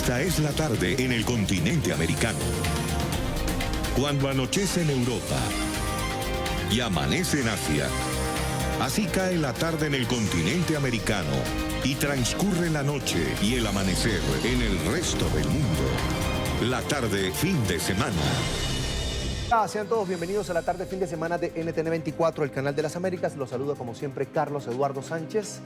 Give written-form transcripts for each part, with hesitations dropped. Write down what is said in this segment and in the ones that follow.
Esta es la tarde en el continente americano. Cuando anochece en Europa y amanece en Asia, así cae la tarde en el continente americano y transcurre la noche y el amanecer en el resto del mundo. La tarde fin de semana. Sean todos bienvenidos a la tarde fin de semana de NTN 24, el canal de las Américas. Los saludo como siempre Carlos Eduardo Sánchez.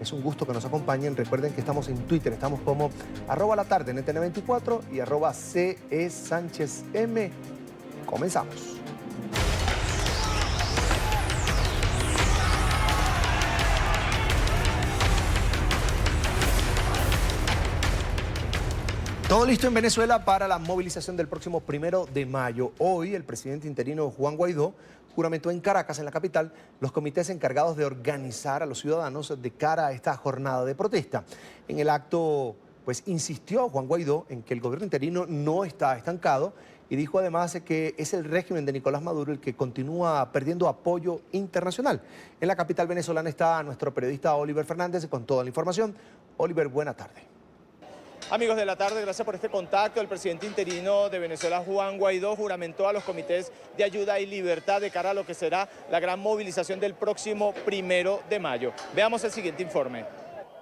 Es un gusto que nos acompañen. Recuerden que estamos en Twitter, estamos como @latarde NTN 24 y @CE Sánchez M. Comenzamos. Todo listo en Venezuela para la movilización del próximo 1 de mayo. Hoy el presidente interino Juan Guaidó juramentó en Caracas, en la capital, los comités encargados de organizar a los ciudadanos de cara a esta jornada de protesta. En el acto, pues insistió Juan Guaidó en que el gobierno interino no está estancado y dijo además que es el régimen de Nicolás Maduro el que continúa perdiendo apoyo internacional. En la capital venezolana está nuestro periodista Oliver Fernández con toda la información. Oliver, buena tarde. Amigos de la tarde, gracias por este contacto. El presidente interino de Venezuela, Juan Guaidó, juramentó a los comités de ayuda y libertad de cara a lo que será la gran movilización del próximo 1 de mayo. Veamos el siguiente informe.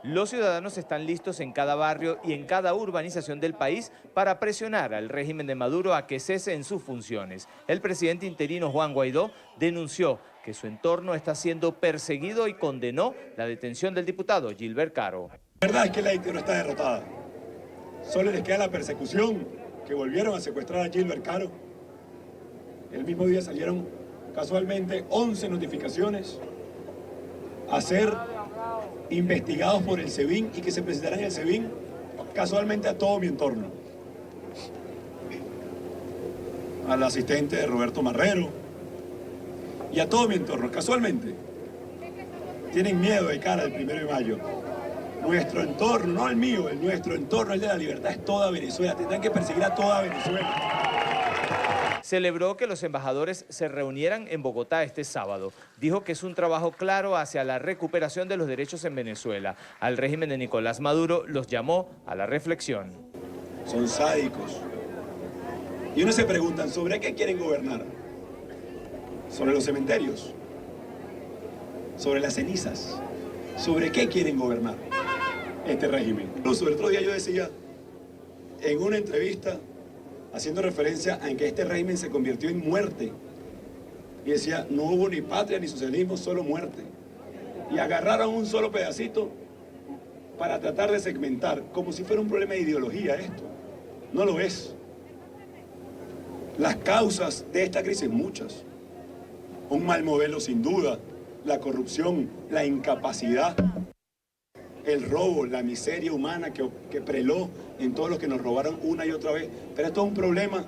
Los ciudadanos están listos en cada barrio y en cada urbanización del país para presionar al régimen de Maduro a que cese en sus funciones. El presidente interino Juan Guaidó denunció que su entorno está siendo perseguido y condenó la detención del diputado Gilbert Caro. La verdad es que la Haití no está derrotada. Solo les queda la persecución, que volvieron a secuestrar a Gilbert Caro. El mismo día salieron casualmente 11 notificaciones a ser investigados por el SEBIN y que se presentaran en el SEBIN casualmente a todo mi entorno. Al asistente de Roberto Marrero y a todo mi entorno, casualmente. Tienen miedo de cara al 1 de mayo. Nuestro entorno, no el mío, nuestro entorno, el de la libertad, es toda Venezuela. Tendrán que perseguir a toda Venezuela. Celebró que los embajadores se reunieran en Bogotá este sábado. Dijo que es un trabajo claro hacia la recuperación de los derechos en Venezuela. Al régimen de Nicolás Maduro los llamó a la reflexión. Son sádicos. Y uno se preguntan, ¿sobre qué quieren gobernar? ¿Sobre los cementerios? ¿Sobre las cenizas? ¿Sobre qué quieren gobernar este régimen? Incluso el otro día yo decía, en una entrevista, haciendo referencia a que este régimen se convirtió en muerte, y decía, no hubo ni patria ni socialismo, solo muerte. Y agarraron un solo pedacito para tratar de segmentar, como si fuera un problema de ideología esto. No lo es. Las causas de esta crisis, muchas. Un mal modelo sin duda, la corrupción, la incapacidad, el robo, la miseria humana que preló en todos los que nos robaron una y otra vez. Pero esto es un problema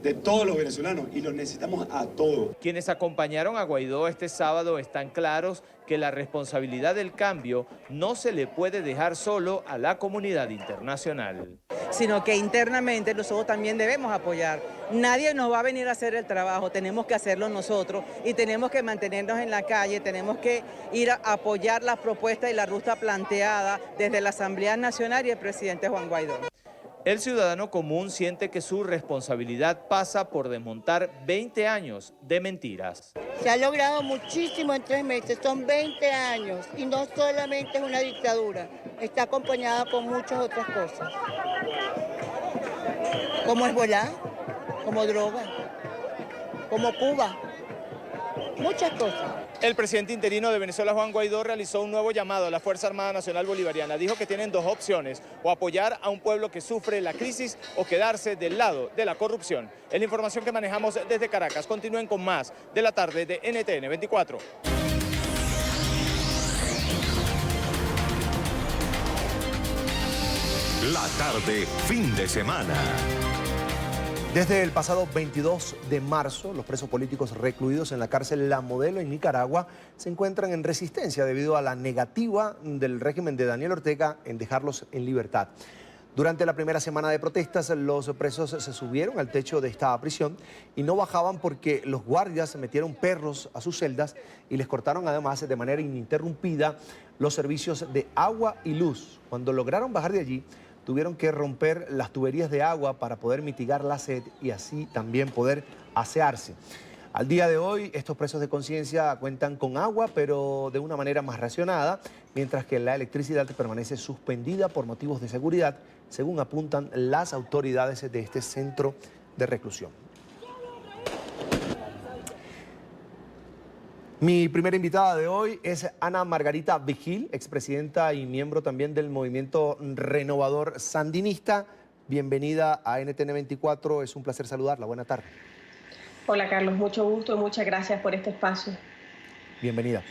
de todos los venezolanos y los necesitamos a todos. Quienes acompañaron a Guaidó este sábado están claros que la responsabilidad del cambio no se le puede dejar solo a la comunidad internacional. Sino que internamente nosotros también debemos apoyar. Nadie nos va a venir a hacer el trabajo, tenemos que hacerlo nosotros y tenemos que mantenernos en la calle, tenemos que ir a apoyar las propuestas y la ruta planteada desde la Asamblea Nacional y el presidente Juan Guaidó. El ciudadano común siente que su responsabilidad pasa por desmontar 20 años de mentiras. Se ha logrado muchísimo en 3 meses, son 20 años y no solamente es una dictadura, está acompañada con muchas otras cosas, como Hezbolá, como droga, como Cuba, muchas cosas. El presidente interino de Venezuela, Juan Guaidó, realizó un nuevo llamado a la Fuerza Armada Nacional Bolivariana. Dijo que tienen 2 opciones, o apoyar a un pueblo que sufre la crisis o quedarse del lado de la corrupción. Es la información que manejamos desde Caracas. Continúen con más de la tarde de NTN 24. La tarde fin de semana. Desde el pasado 22 de marzo, los presos políticos recluidos en la cárcel La Modelo en Nicaragua se encuentran en resistencia debido a la negativa del régimen de Daniel Ortega en dejarlos en libertad. Durante la primera semana de protestas, los presos se subieron al techo de esta prisión y no bajaban porque los guardias metieron perros a sus celdas y les cortaron además de manera ininterrumpida los servicios de agua y luz. Cuando lograron bajar de allí, tuvieron que romper las tuberías de agua para poder mitigar la sed y así también poder asearse. Al día de hoy, estos presos de conciencia cuentan con agua, pero de una manera más racionada, mientras que la electricidad permanece suspendida por motivos de seguridad, según apuntan las autoridades de este centro de reclusión. Mi primera invitada de hoy es Ana Margarita Vigil, expresidenta y miembro también del movimiento renovador sandinista. Bienvenida a NTN 24, es un placer saludarla. Buena tarde. Hola Carlos, mucho gusto y muchas gracias por este espacio. Bienvenida.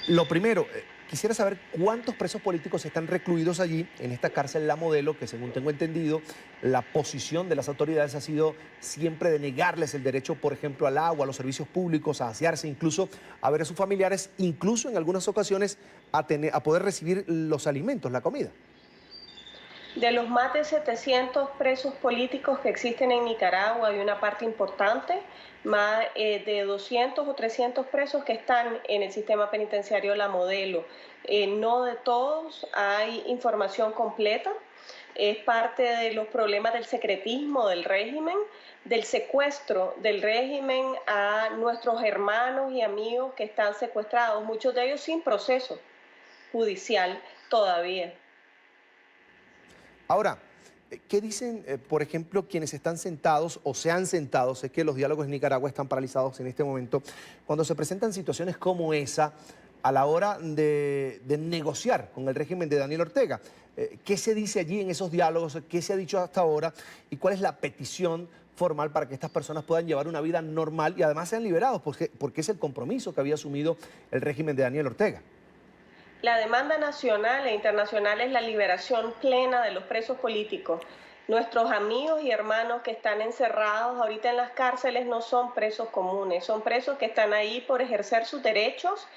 Lo primero, quisiera saber cuántos presos políticos están recluidos allí, en esta cárcel La Modelo, que según tengo entendido, la posición de las autoridades ha sido siempre de negarles el derecho, por ejemplo, al agua, a los servicios públicos, a asearse, incluso a ver a sus familiares, incluso en algunas ocasiones a poder recibir los alimentos, la comida. De los más de 700 presos políticos que existen en Nicaragua, hay una parte importante, más de 200 o 300 presos que están en el sistema penitenciario La Modelo. No de todos hay información completa. Es parte de los problemas del secretismo del régimen, del secuestro del régimen a nuestros hermanos y amigos que están secuestrados, muchos de ellos sin proceso judicial todavía. Ahora, ¿qué dicen, por ejemplo, quienes están sentados o se han sentado? Sé que los diálogos en Nicaragua están paralizados en este momento. Cuando se presentan situaciones como esa, a la hora de negociar con el régimen de Daniel Ortega, ¿qué se dice allí en esos diálogos? ¿Qué se ha dicho hasta ahora? ¿Y cuál es la petición formal para que estas personas puedan llevar una vida normal y además sean liberados? Porque es el compromiso que había asumido el régimen de Daniel Ortega. La demanda nacional e internacional es la liberación plena de los presos políticos. Nuestros amigos y hermanos que están encerrados ahorita en las cárceles no son presos comunes, son presos que están ahí por ejercer sus derechos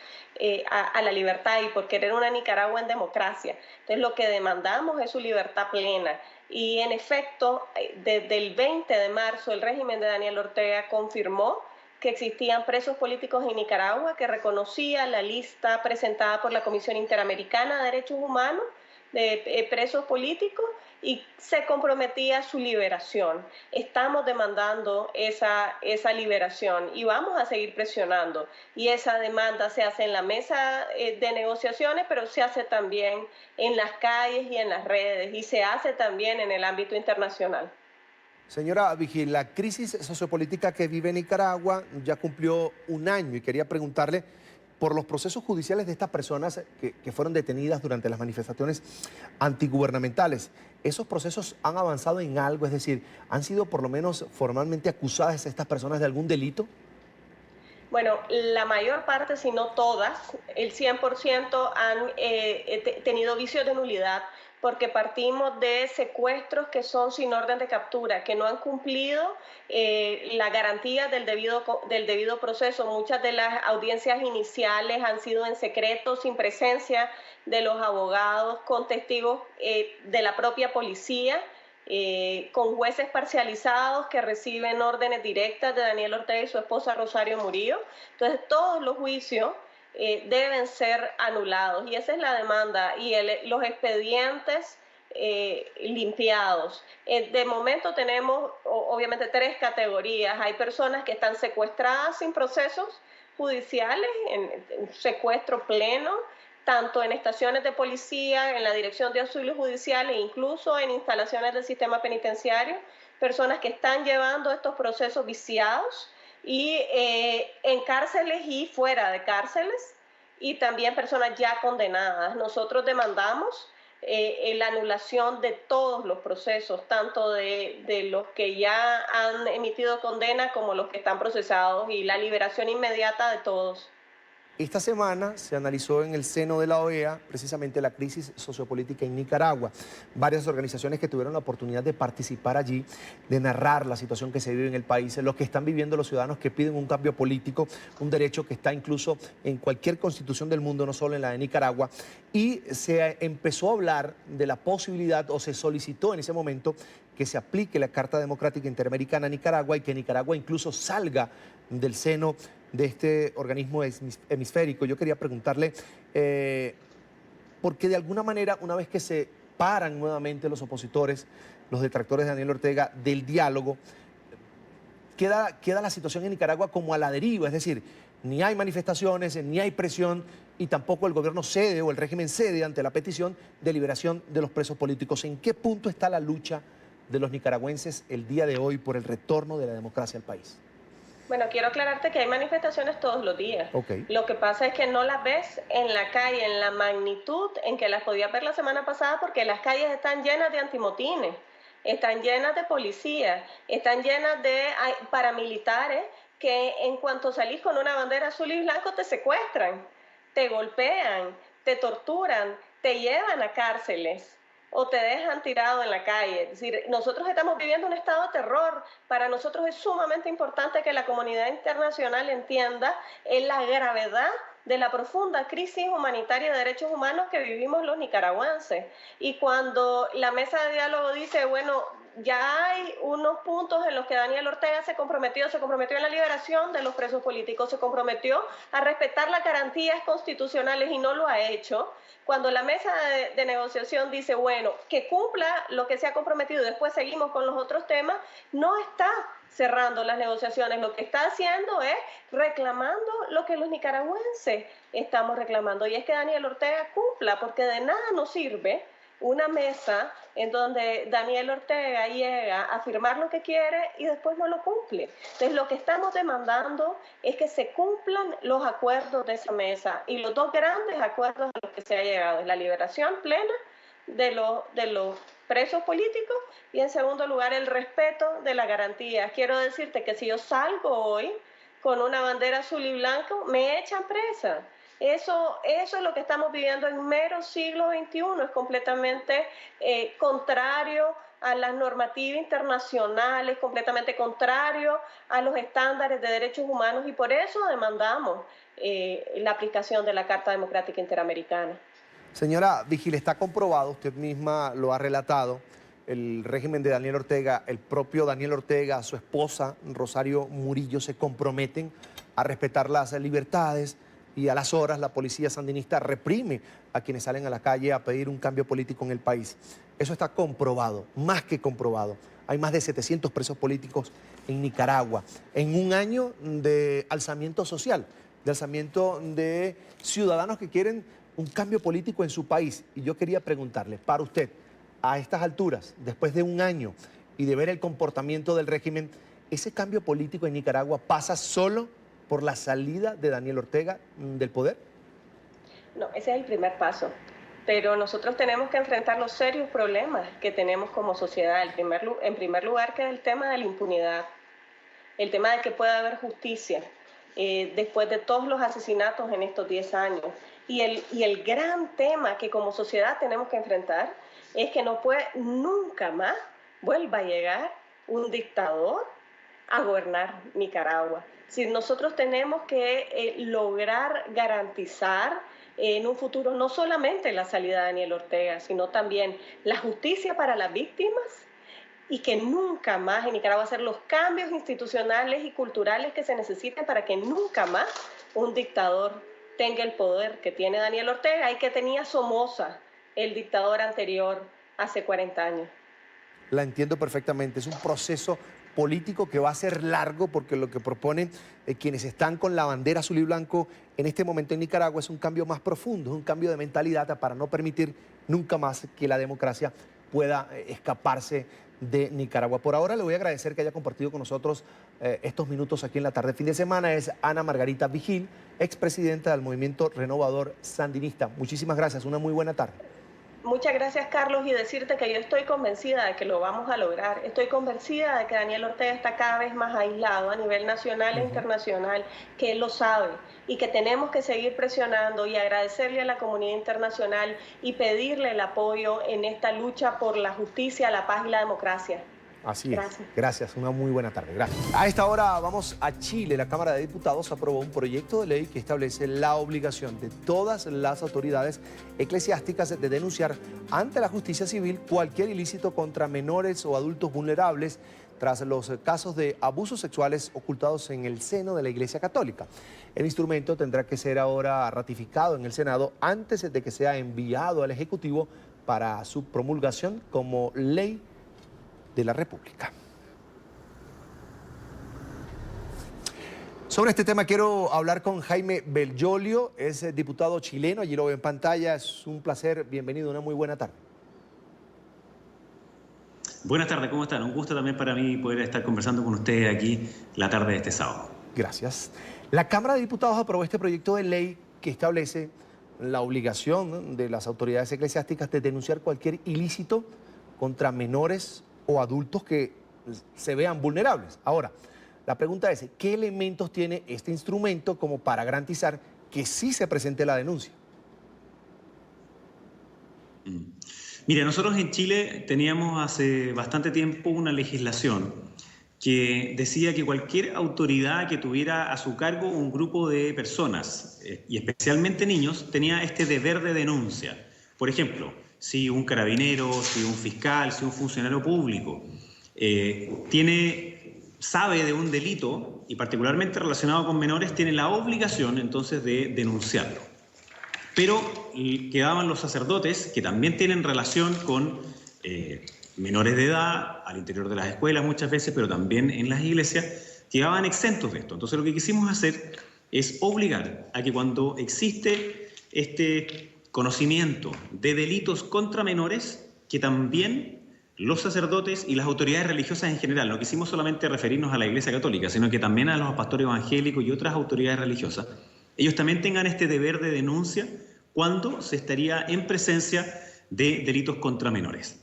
a la libertad y por querer una Nicaragua en democracia. Entonces lo que demandamos es su libertad plena. Y en efecto, desde el 20 de marzo el régimen de Daniel Ortega confirmó que existían presos políticos en Nicaragua, que reconocía la lista presentada por la Comisión Interamericana de Derechos Humanos de presos políticos y se comprometía a su liberación. Estamos demandando esa liberación y vamos a seguir presionando. Y esa demanda se hace en la mesa de negociaciones, pero se hace también en las calles y en las redes y se hace también en el ámbito internacional. Señora Vigil, la crisis sociopolítica que vive Nicaragua ya cumplió un año y quería preguntarle por los procesos judiciales de estas personas que fueron detenidas durante las manifestaciones antigubernamentales. ¿Esos procesos han avanzado en algo? Es decir, ¿han sido por lo menos formalmente acusadas estas personas de algún delito? Bueno, la mayor parte, si no todas, el 100% han tenido vicios de nulidad porque partimos de secuestros que son sin orden de captura, que no han cumplido la garantía del debido proceso. Muchas de las audiencias iniciales han sido en secreto, sin presencia de los abogados, con testigos de la propia policía, con jueces parcializados que reciben órdenes directas de Daniel Ortega y su esposa Rosario Murillo. Entonces, todos los juicios deben ser anulados y esa es la demanda y los expedientes limpiados. De momento tenemos obviamente 3 categorías. Hay personas que están secuestradas sin procesos judiciales, en secuestro pleno, tanto en estaciones de policía, en la Dirección de Auxilios Judiciales e incluso en instalaciones del sistema penitenciario, personas que están llevando estos procesos viciados y en cárceles y fuera de cárceles y también personas ya condenadas. Nosotros demandamos la anulación de todos los procesos, tanto de los que ya han emitido condena como los que están procesados y la liberación inmediata de todos. Esta semana se analizó en el seno de la OEA precisamente la crisis sociopolítica en Nicaragua. Varias organizaciones que tuvieron la oportunidad de participar allí, de narrar la situación que se vive en el país, lo que están viviendo los ciudadanos que piden un cambio político, un derecho que está incluso en cualquier constitución del mundo, no solo en la de Nicaragua. Y se empezó a hablar de la posibilidad, o se solicitó en ese momento, que se aplique la Carta Democrática Interamericana a Nicaragua y que Nicaragua incluso salga del seno de este organismo hemisférico. Yo quería preguntarle, porque de alguna manera, una vez que se separan nuevamente los opositores, los detractores de Daniel Ortega, del diálogo. Queda la situación en Nicaragua como a la deriva, es decir, ni hay manifestaciones, ni hay presión y tampoco el gobierno cede o el régimen cede ante la petición de liberación de los presos políticos. ¿En qué punto está la lucha de los nicaragüenses el día de hoy por el retorno de la democracia al país? Bueno, quiero aclararte que hay manifestaciones todos los días. Okay. Lo que pasa es que no las ves en la calle, en la magnitud en que las podía ver la semana pasada, porque las calles están llenas de antimotines, están llenas de policías, están llenas de paramilitares que en cuanto salís con una bandera azul y blanco te secuestran, te golpean, te torturan, te llevan a cárceles o te dejan tirado en la calle. Es decir, nosotros estamos viviendo un estado de terror. Para nosotros es sumamente importante que la comunidad internacional entienda la gravedad de la profunda crisis humanitaria de derechos humanos que vivimos los nicaragüenses. Y cuando la mesa de diálogo dice, bueno, ya hay unos puntos en los que Daniel Ortega se comprometió en la liberación de los presos políticos, se comprometió a respetar las garantías constitucionales y no lo ha hecho. Cuando la mesa de negociación dice, bueno, que cumpla lo que se ha comprometido y después seguimos con los otros temas, no está cerrando las negociaciones, lo que está haciendo es reclamando lo que los nicaragüenses estamos reclamando, y es que Daniel Ortega cumpla, porque de nada nos sirve una mesa en donde Daniel Ortega llega a afirmar lo que quiere y después no lo cumple. Entonces lo que estamos demandando es que se cumplan los acuerdos de esa mesa, y los dos grandes acuerdos a los que se ha llegado es la liberación plena de los presos políticos y, en segundo lugar, el respeto de las garantías. Quiero decirte que si yo salgo hoy con una bandera azul y blanco, me echan presa. Eso es lo que estamos viviendo en mero siglo XXI, es completamente contrario a las normativas internacionales, completamente contrario a los estándares de derechos humanos, y por eso demandamos la aplicación de la Carta Democrática Interamericana. Señora Vigil, está comprobado, usted misma lo ha relatado, el régimen de Daniel Ortega, el propio Daniel Ortega, su esposa Rosario Murillo se comprometen a respetar las libertades, y a las horas la policía sandinista reprime a quienes salen a la calle a pedir un cambio político en el país. Eso está comprobado, más que comprobado. Hay más de 700 presos políticos en Nicaragua, en un año de alzamiento social, de alzamiento de ciudadanos que quieren un cambio político en su país. Y yo quería preguntarle, para usted, a estas alturas, después de un año y de ver el comportamiento del régimen, ¿ese cambio político en Nicaragua pasa solo por la salida de Daniel Ortega del poder? No, ese es el primer paso. Pero nosotros tenemos que enfrentar los serios problemas que tenemos como sociedad. En primer lugar, que es el tema de la impunidad, el tema de que pueda haber justicia después de todos los asesinatos en estos 10 años. Y el gran tema que como sociedad tenemos que enfrentar es que no puede nunca más vuelva a llegar un dictador a gobernar Nicaragua. Si nosotros tenemos que lograr garantizar en un futuro no solamente la salida de Daniel Ortega, sino también la justicia para las víctimas, y que nunca más en Nicaragua hacer los cambios institucionales y culturales que se necesiten para que nunca más un dictador tenga el poder que tiene Daniel Ortega y que tenía Somoza, el dictador anterior, hace 40 años. La entiendo perfectamente, es un proceso político que va a ser largo, porque lo que proponen quienes están con la bandera azul y blanco en este momento en Nicaragua es un cambio más profundo, es un cambio de mentalidad para no permitir nunca más que la democracia pueda escaparse de Nicaragua. Por ahora le voy a agradecer que haya compartido con nosotros estos minutos aquí en la tarde. Fin de semana es Ana Margarita Vigil, expresidenta del Movimiento Renovador Sandinista. Muchísimas gracias, una muy buena tarde. Muchas gracias, Carlos, y decirte que yo estoy convencida de que lo vamos a lograr. Estoy convencida de que Daniel Ortega está cada vez más aislado a nivel nacional e internacional, que él lo sabe, y que tenemos que seguir presionando y agradecerle a la comunidad internacional y pedirle el apoyo en esta lucha por la justicia, la paz y la democracia. Así es. Gracias. Una muy buena tarde. Gracias. A esta hora vamos a Chile. La Cámara de Diputados aprobó un proyecto de ley que establece la obligación de todas las autoridades eclesiásticas de denunciar ante la justicia civil cualquier ilícito contra menores o adultos vulnerables tras los casos de abusos sexuales ocultados en el seno de la Iglesia Católica. El instrumento tendrá que ser ahora ratificado en el Senado antes de que sea enviado al Ejecutivo para su promulgación como ley de la República. Sobre este tema quiero hablar con Jaime Belliolio, es diputado chileno, allí lo veo en pantalla, es un placer, bienvenido, una muy buena tarde. Buenas tardes, ¿cómo están? Un gusto también para mí poder estar conversando con ustedes aquí la tarde de este sábado. Gracias. La Cámara de Diputados aprobó este proyecto de ley que establece la obligación de las autoridades eclesiásticas de denunciar cualquier ilícito contra menores o adultos que se vean vulnerables. Ahora, la pregunta es, ¿qué elementos tiene este instrumento como para garantizar que sí se presente la denuncia? Mira, nosotros en Chile teníamos hace bastante tiempo una legislación que decía que cualquier autoridad que tuviera a su cargo un grupo de personas, y especialmente niños, tenía este deber de denuncia. Por ejemplo, si un carabinero, si un fiscal, si un funcionario público sabe de un delito, y particularmente relacionado con menores, tiene la obligación entonces de denunciarlo. Pero quedaban los sacerdotes, que también tienen relación con menores de edad, al interior de las escuelas muchas veces, pero también en las iglesias, quedaban exentos de esto. Entonces lo que quisimos hacer es obligar a que cuando existe este conocimiento de delitos contra menores, que también los sacerdotes y las autoridades religiosas en general, no quisimos solamente referirnos a la Iglesia Católica, sino que también a los pastores evangélicos y otras autoridades religiosas, ellos también tengan este deber de denuncia cuando se estaría en presencia de delitos contra menores.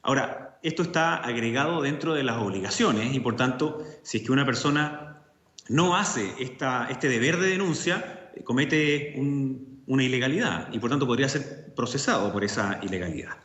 Ahora, esto está agregado dentro de las obligaciones y, por tanto, si es que una persona no hace este deber de denuncia, comete una ilegalidad y, por tanto, podría ser procesado por esa ilegalidad.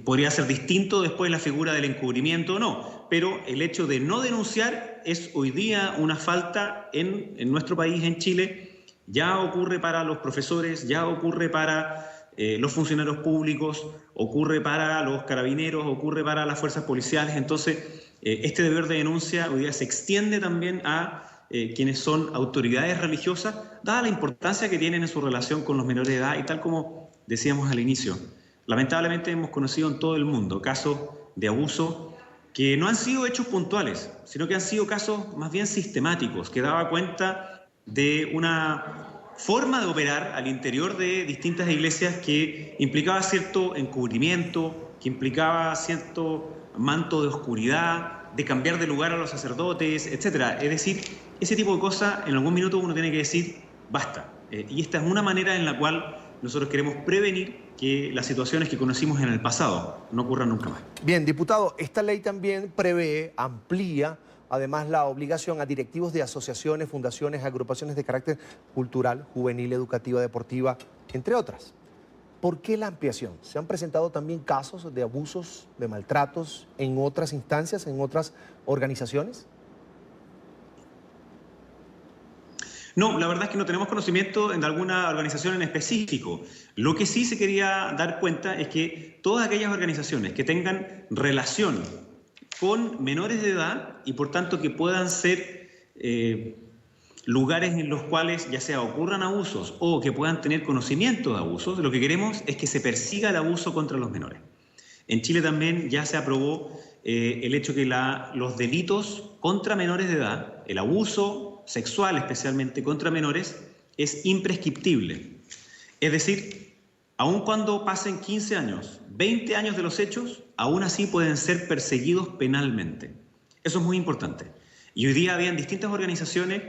Podría ser distinto después la figura del encubrimiento o no, pero el hecho de no denunciar es hoy día una falta en nuestro país, en Chile. Ya ocurre para los profesores, ya ocurre para los funcionarios públicos, ocurre para los carabineros, ocurre para las fuerzas policiales. Entonces, este deber de denuncia hoy día se extiende también a quienes son autoridades religiosas, dada la importancia que tienen en su relación con los menores de edad y tal como decíamos al inicio. Lamentablemente hemos conocido en todo el mundo casos de abuso que no han sido hechos puntuales, sino que han sido casos más bien sistemáticos, que daba cuenta de una forma de operar al interior de distintas iglesias que implicaba cierto encubrimiento, que implicaba cierto manto de oscuridad, de cambiar de lugar a los sacerdotes, etc. Es decir, ese tipo de cosas en algún minuto uno tiene que decir basta. Y esta es una manera en la cual nosotros queremos prevenir que las situaciones que conocimos en el pasado no ocurran nunca más. Bien, diputado, esta ley también prevé, amplía, además, la obligación a directivos de asociaciones, fundaciones, agrupaciones de carácter cultural, juvenil, educativa, deportiva, entre otras. ¿Por qué la ampliación? ¿Se han presentado también casos de abusos, de maltratos en otras instancias, en otras organizaciones? No, la verdad es que no tenemos conocimiento de alguna organización en específico. Lo que sí se quería dar cuenta es que todas aquellas organizaciones que tengan relación con menores de edad y por tanto que puedan ser lugares en los cuales ya sea ocurran abusos o que puedan tener conocimiento de abusos, lo que queremos es que se persiga el abuso contra los menores. En Chile también ya se aprobó el hecho que los delitos contra menores de edad, el abuso sexual especialmente contra menores, es imprescriptible. Es decir, aun cuando pasen 15 años, 20 años de los hechos, aún así pueden ser perseguidos penalmente. Eso es muy importante. Y hoy día habían distintas organizaciones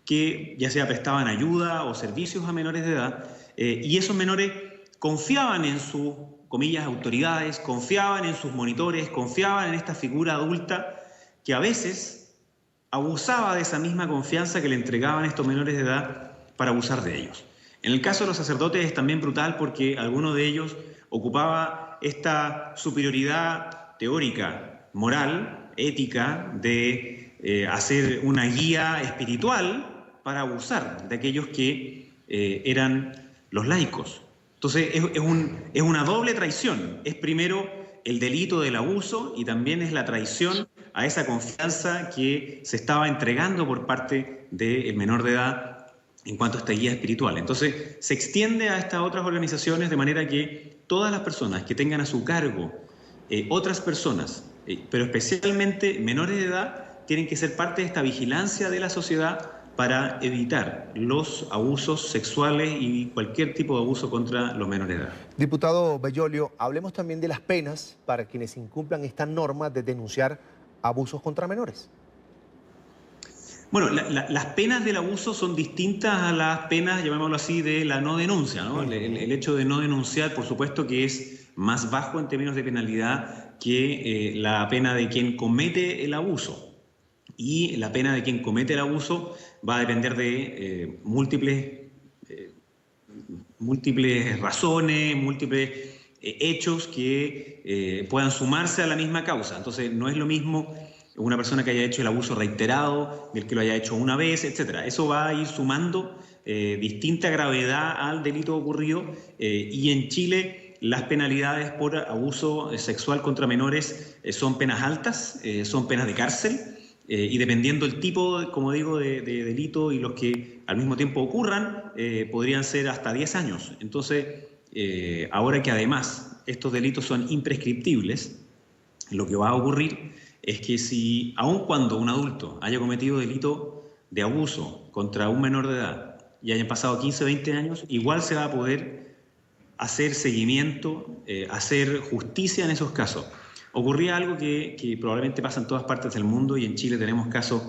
que ya sea prestaban ayuda o servicios a menores de edad, y esos menores confiaban en sus, comillas, autoridades, confiaban en sus monitores, confiaban en esta figura adulta que a veces abusaba de esa misma confianza que le entregaban estos menores de edad para abusar de ellos. En el caso de los sacerdotes es también brutal porque alguno de ellos ocupaba esta superioridad teórica, moral, ética, de hacer una guía espiritual para abusar de aquellos que eran los laicos. Entonces es una doble traición. Es primero el delito del abuso y también es la traición a esa confianza que se estaba entregando por parte del menor de edad en cuanto a esta guía espiritual. Entonces se extiende a estas otras organizaciones de manera que todas las personas que tengan a su cargo otras personas, pero especialmente menores de edad, tienen que ser parte de esta vigilancia de la sociedad para evitar los abusos sexuales y cualquier tipo de abuso contra los menores de edad. Diputado Bellolio, hablemos también de las penas para quienes incumplan esta norma de denunciar abusos contra menores. Bueno, las penas del abuso son distintas a las penas, llamémoslo así, de la no denuncia, ¿no? El hecho de no denunciar, por supuesto que es más bajo en términos de penalidad que la pena de quien comete el abuso. Y la pena de quien comete el abuso va a depender de múltiples razones, múltiples hechos que puedan sumarse a la misma causa. Entonces, no es lo mismo una persona que haya hecho el abuso reiterado, del que lo haya hecho una vez, etc. Eso va a ir sumando distinta gravedad al delito ocurrido y en Chile las penalidades por abuso sexual contra menores son penas altas, son penas de cárcel. Y dependiendo del tipo, como digo, de delito y los que al mismo tiempo ocurran, podrían ser hasta 10 años. Entonces, ahora que además estos delitos son imprescriptibles, lo que va a ocurrir es que si, aun cuando un adulto haya cometido delito de abuso contra un menor de edad y hayan pasado 15 o 20 años, igual se va a poder hacer seguimiento, hacer justicia en esos casos. Ocurría algo que probablemente pasa en todas partes del mundo y en Chile tenemos casos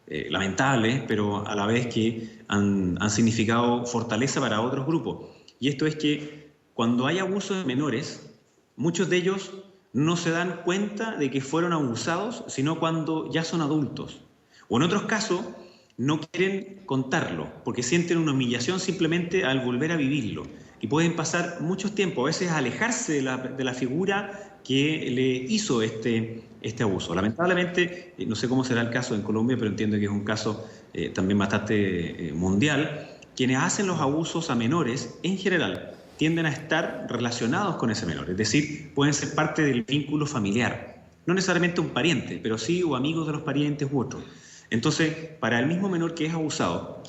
lamentables, pero a la vez que han significado fortaleza para otros grupos. Y esto es que cuando hay abuso de menores, muchos de ellos no se dan cuenta de que fueron abusados, sino cuando ya son adultos. O en otros casos, no quieren contarlo, porque sienten una humillación simplemente al volver a vivirlo. Y pueden pasar mucho tiempo, a veces alejarse de la figura que le hizo este abuso. Lamentablemente, no sé cómo será el caso en Colombia, pero entiendo que es un caso también bastante mundial. Quienes hacen los abusos a menores, en general, tienden a estar relacionados con ese menor. Es decir, pueden ser parte del vínculo familiar. No necesariamente un pariente, pero sí o amigos de los parientes u otros. Entonces, para el mismo menor que es abusado,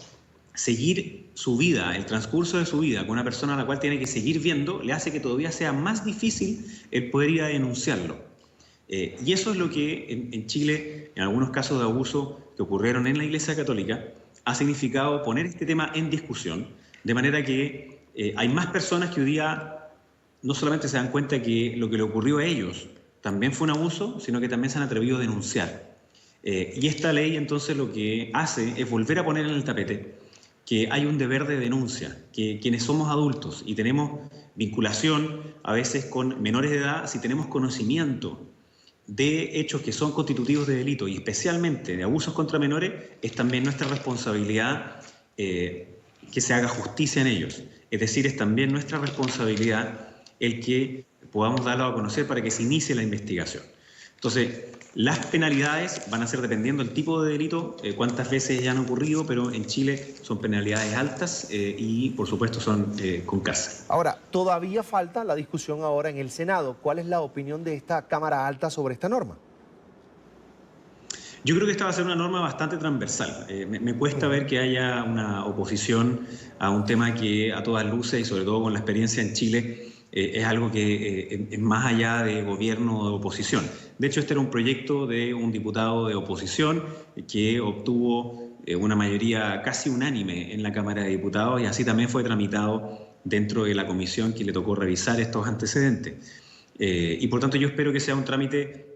seguir su vida, el transcurso de su vida con una persona a la cual tiene que seguir viendo, le hace que todavía sea más difícil el poder ir a denunciarlo. Y eso es lo que en Chile, en algunos casos de abuso que ocurrieron en la Iglesia Católica, ha significado poner este tema en discusión, de manera que hay más personas que hoy día no solamente se dan cuenta que lo que le ocurrió a ellos también fue un abuso, sino que también se han atrevido a denunciar. Y esta ley entonces lo que hace es volver a poner en el tapete que hay un deber de denuncia, que quienes somos adultos y tenemos vinculación a veces con menores de edad, si tenemos conocimiento de hechos que son constitutivos de delito y especialmente de abusos contra menores, es también nuestra responsabilidad que se haga justicia en ellos. Es decir, es también nuestra responsabilidad el que podamos darlo a conocer para que se inicie la investigación. Entonces, las penalidades van a ser dependiendo del tipo de delito, cuántas veces ya han ocurrido, pero en Chile son penalidades altas y, por supuesto, son con cárcel. Ahora, todavía falta la discusión ahora en el Senado. ¿Cuál es la opinión de esta Cámara Alta sobre esta norma? Yo creo que esta va a ser una norma bastante transversal. Me cuesta ver que haya una oposición a un tema que a todas luces y sobre todo con la experiencia en Chile es algo que es más allá de gobierno o de oposición. De hecho, este era un proyecto de un diputado de oposición que obtuvo una mayoría casi unánime en la Cámara de Diputados y así también fue tramitado dentro de la comisión que le tocó revisar estos antecedentes. Y por tanto yo espero que sea un trámite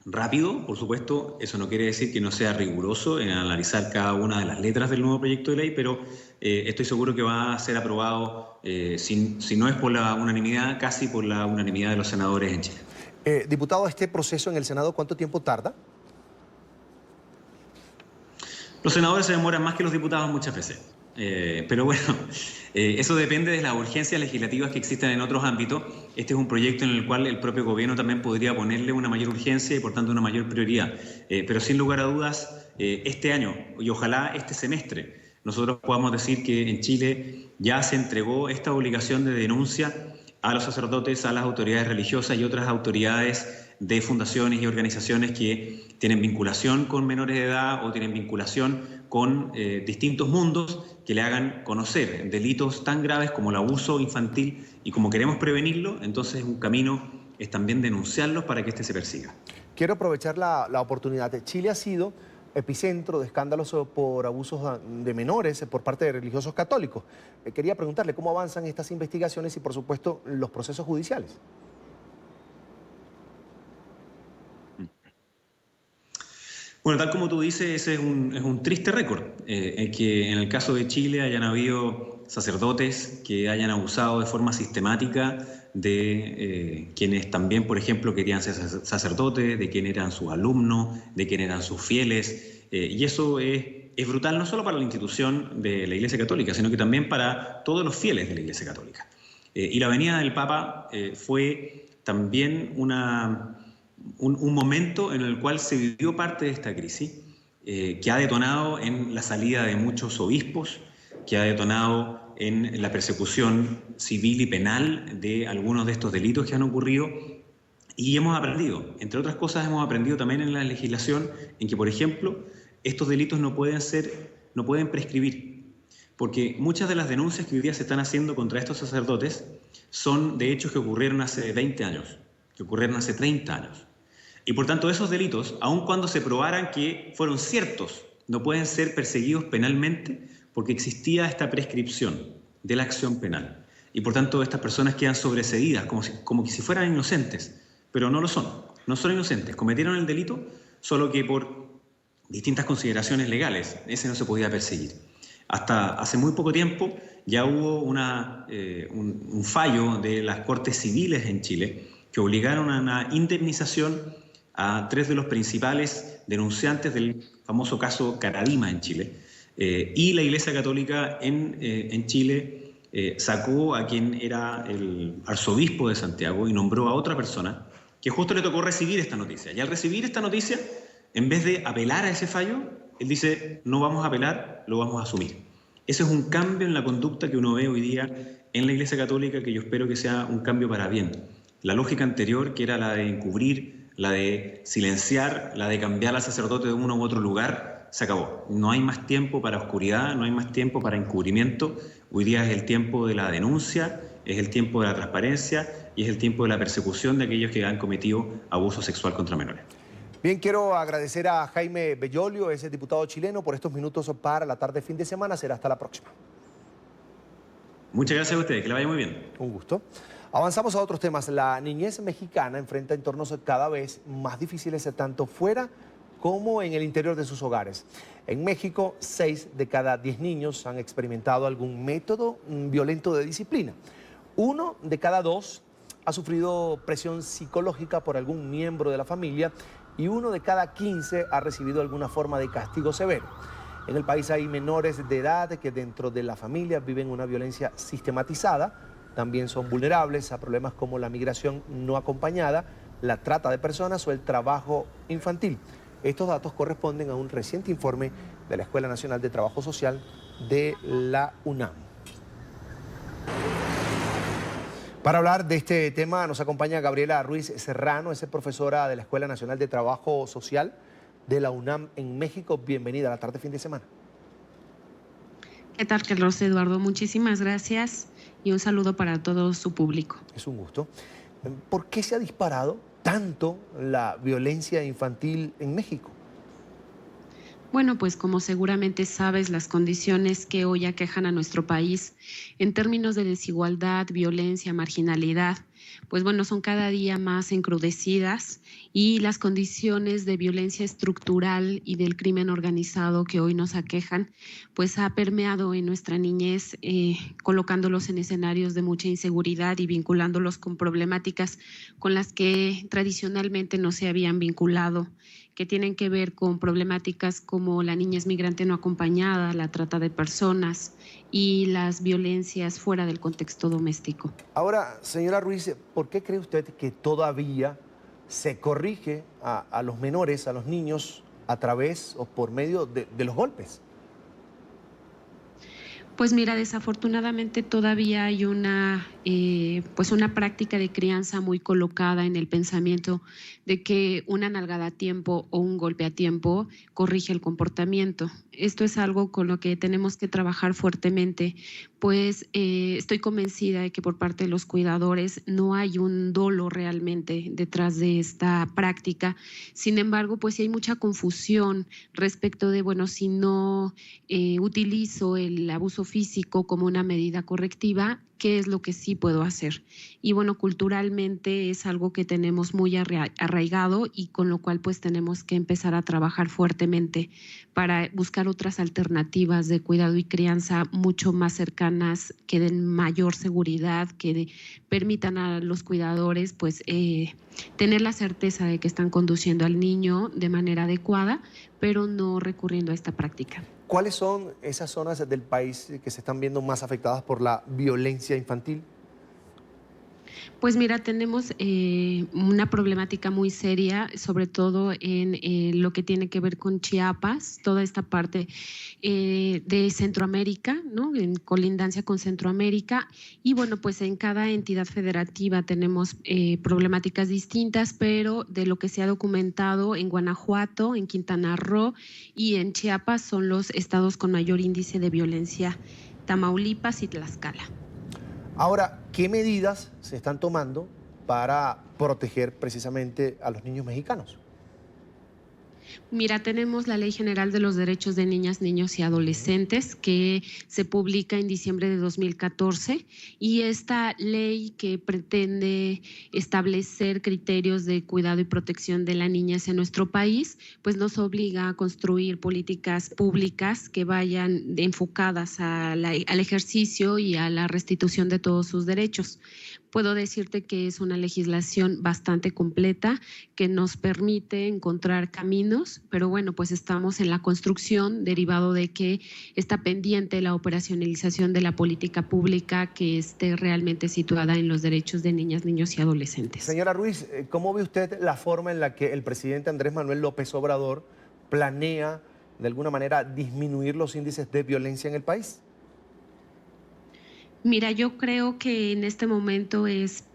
rápido, por supuesto. Eso no quiere decir que no sea riguroso en analizar cada una de las letras del nuevo proyecto de ley, pero estoy seguro que va a ser aprobado, si no es por la unanimidad, casi por la unanimidad de los senadores en Chile. Diputado, ¿este proceso en el Senado cuánto tiempo tarda? Los senadores se demoran más que los diputados muchas veces. Pero bueno, eso depende de las urgencias legislativas que existen en otros ámbitos. Este es un proyecto en el cual el propio gobierno también podría ponerle una mayor urgencia y por tanto una mayor prioridad. Pero sin lugar a dudas, este año y ojalá este semestre, nosotros podamos decir que en Chile ya se entregó esta obligación de denuncia a los sacerdotes, a las autoridades religiosas y otras autoridades de fundaciones y organizaciones que tienen vinculación con menores de edad o tienen vinculación con distintos mundos que le hagan conocer delitos tan graves como el abuso infantil, y como queremos prevenirlo, entonces un camino es también denunciarlos para que se persiga. Quiero aprovechar la oportunidad. Chile ha sido epicentro de escándalos por abusos de menores por parte de religiosos católicos. Quería preguntarle cómo avanzan estas investigaciones y, por supuesto, los procesos judiciales. Bueno, tal como tú dices, ese es un triste récord, que en el caso de Chile hayan habido sacerdotes que hayan abusado de forma sistemática de quienes también, por ejemplo, querían ser sacerdotes, de quién eran sus alumnos, de quién eran sus fieles, y eso es brutal no solo para la institución de la Iglesia Católica, sino que también para todos los fieles de la Iglesia Católica. Y la venida del Papa fue también un momento en el cual se vivió parte de esta crisis, que ha detonado en la salida de muchos obispos, que ha detonado en la persecución civil y penal de algunos de estos delitos que han ocurrido, y hemos aprendido, entre otras cosas, hemos aprendido también en la legislación en que, por ejemplo, estos delitos no pueden prescribir, porque muchas de las denuncias que hoy día se están haciendo contra estos sacerdotes son de hechos que ocurrieron hace 20 años, que ocurrieron hace 30 años. Y por tanto, esos delitos, aun cuando se probaran que fueron ciertos, no pueden ser perseguidos penalmente porque existía esta prescripción de la acción penal. Y por tanto, estas personas quedan sobreseídas como que si fueran inocentes, pero no lo son. No son inocentes, cometieron el delito, solo que por distintas consideraciones legales, ese no se podía perseguir. Hasta hace muy poco tiempo ya hubo un fallo de las Cortes Civiles en Chile que obligaron a una indemnización a 3 de los principales denunciantes del famoso caso Caradima en Chile. Y la Iglesia Católica en Chile sacó a quien era el arzobispo de Santiago y nombró a otra persona que justo le tocó recibir esta noticia. Y al recibir esta noticia, en vez de apelar a ese fallo, él dice, no vamos a apelar, lo vamos a asumir. Ese es un cambio en la conducta que uno ve hoy día en la Iglesia Católica, que yo espero que sea un cambio para bien. La lógica anterior, que era la de encubrir, la de silenciar, la de cambiar al sacerdote de uno u otro lugar, se acabó. No hay más tiempo para oscuridad, no hay más tiempo para encubrimiento. Hoy día es el tiempo de la denuncia, es el tiempo de la transparencia y es el tiempo de la persecución de aquellos que han cometido abuso sexual contra menores. Bien, quiero agradecer a Jaime Bellolio, ese diputado chileno, por estos minutos para la tarde fin de semana. Será hasta la próxima. Muchas gracias a ustedes, que le vaya muy bien. Un gusto. Avanzamos a otros temas. La niñez mexicana enfrenta entornos cada vez más difíciles, tanto fuera como en el interior de sus hogares. En México, 6 de cada 10 niños han experimentado algún método violento de disciplina. 1 de cada 2 ha sufrido presión psicológica por algún miembro de la familia y 1 de cada 15 ha recibido alguna forma de castigo severo. En el país hay menores de edad que dentro de la familia viven una violencia sistematizada. También son vulnerables a problemas como la migración no acompañada, la trata de personas o el trabajo infantil. Estos datos corresponden a un reciente informe de la Escuela Nacional de Trabajo Social de la UNAM. Para hablar de este tema nos acompaña Gabriela Ruiz Serrano, es profesora de la Escuela Nacional de Trabajo Social de la UNAM en México. Bienvenida a la tarde fin de semana. ¿Qué tal, Carlos Eduardo? Muchísimas gracias y un saludo para todo su público. Es un gusto. ¿Por qué se ha disparado tanto la violencia infantil en México? Bueno, pues como seguramente sabes, las condiciones que hoy aquejan a nuestro país en términos de desigualdad, violencia, marginalidad, pues bueno, son cada día más encrudecidas y las condiciones de violencia estructural y del crimen organizado que hoy nos aquejan, pues ha permeado en nuestra niñez, colocándolos en escenarios de mucha inseguridad y vinculándolos con problemáticas con las que tradicionalmente no se habían vinculado, que tienen que ver con problemáticas como la niñez migrante no acompañada, la trata de personas y las violencias fuera del contexto doméstico. Ahora, señora Ruiz, ¿por qué cree usted que todavía se corrige a los menores, a los niños, a través o por medio de los golpes? Pues mira, desafortunadamente todavía hay pues una práctica de crianza muy colocada en el pensamiento de que una nalgada a tiempo o un golpe a tiempo corrige el comportamiento. Esto es algo con lo que tenemos que trabajar fuertemente, pues estoy convencida de que por parte de los cuidadores no hay un dolo realmente detrás de esta práctica. Sin embargo, pues sí hay mucha confusión respecto de, bueno, si no utilizo el abuso físico como una medida correctiva, ¿qué es lo que sí puedo hacer? Y bueno, culturalmente es algo que tenemos muy arraigado y con lo cual pues tenemos que empezar a trabajar fuertemente para buscar otras alternativas de cuidado y crianza mucho más cercanas, que den mayor seguridad, que permitan a los cuidadores pues tener la certeza de que están conduciendo al niño de manera adecuada, pero no recurriendo a esta práctica. ¿Cuáles son esas zonas del país que se están viendo más afectadas por la violencia infantil? Pues mira, tenemos una problemática muy seria, sobre todo en lo que tiene que ver con Chiapas, toda esta parte de Centroamérica, ¿no? En colindancia con Centroamérica. Y bueno, pues en cada entidad federativa tenemos problemáticas distintas, pero de lo que se ha documentado en Guanajuato, en Quintana Roo y en Chiapas son los estados con mayor índice de violencia, Tamaulipas y Tlaxcala. Ahora, ¿qué medidas se están tomando para proteger precisamente a los niños mexicanos? Mira, tenemos la Ley General de los Derechos de Niñas, Niños y Adolescentes que se publica en diciembre de 2014 y esta ley que pretende establecer criterios de cuidado y protección de la niñez en nuestro país, pues nos obliga a construir políticas públicas que vayan enfocadas al ejercicio y a la restitución de todos sus derechos. Puedo decirte que es una legislación bastante completa que nos permite encontrar caminos, pero bueno, pues estamos en la construcción derivado de que está pendiente la operacionalización de la política pública que esté realmente situada en los derechos de niñas, niños y adolescentes. Señora Ruiz, ¿cómo ve usted la forma en la que el presidente Andrés Manuel López Obrador planea de alguna manera disminuir los índices de violencia en el país? Mira, yo creo que en este momento es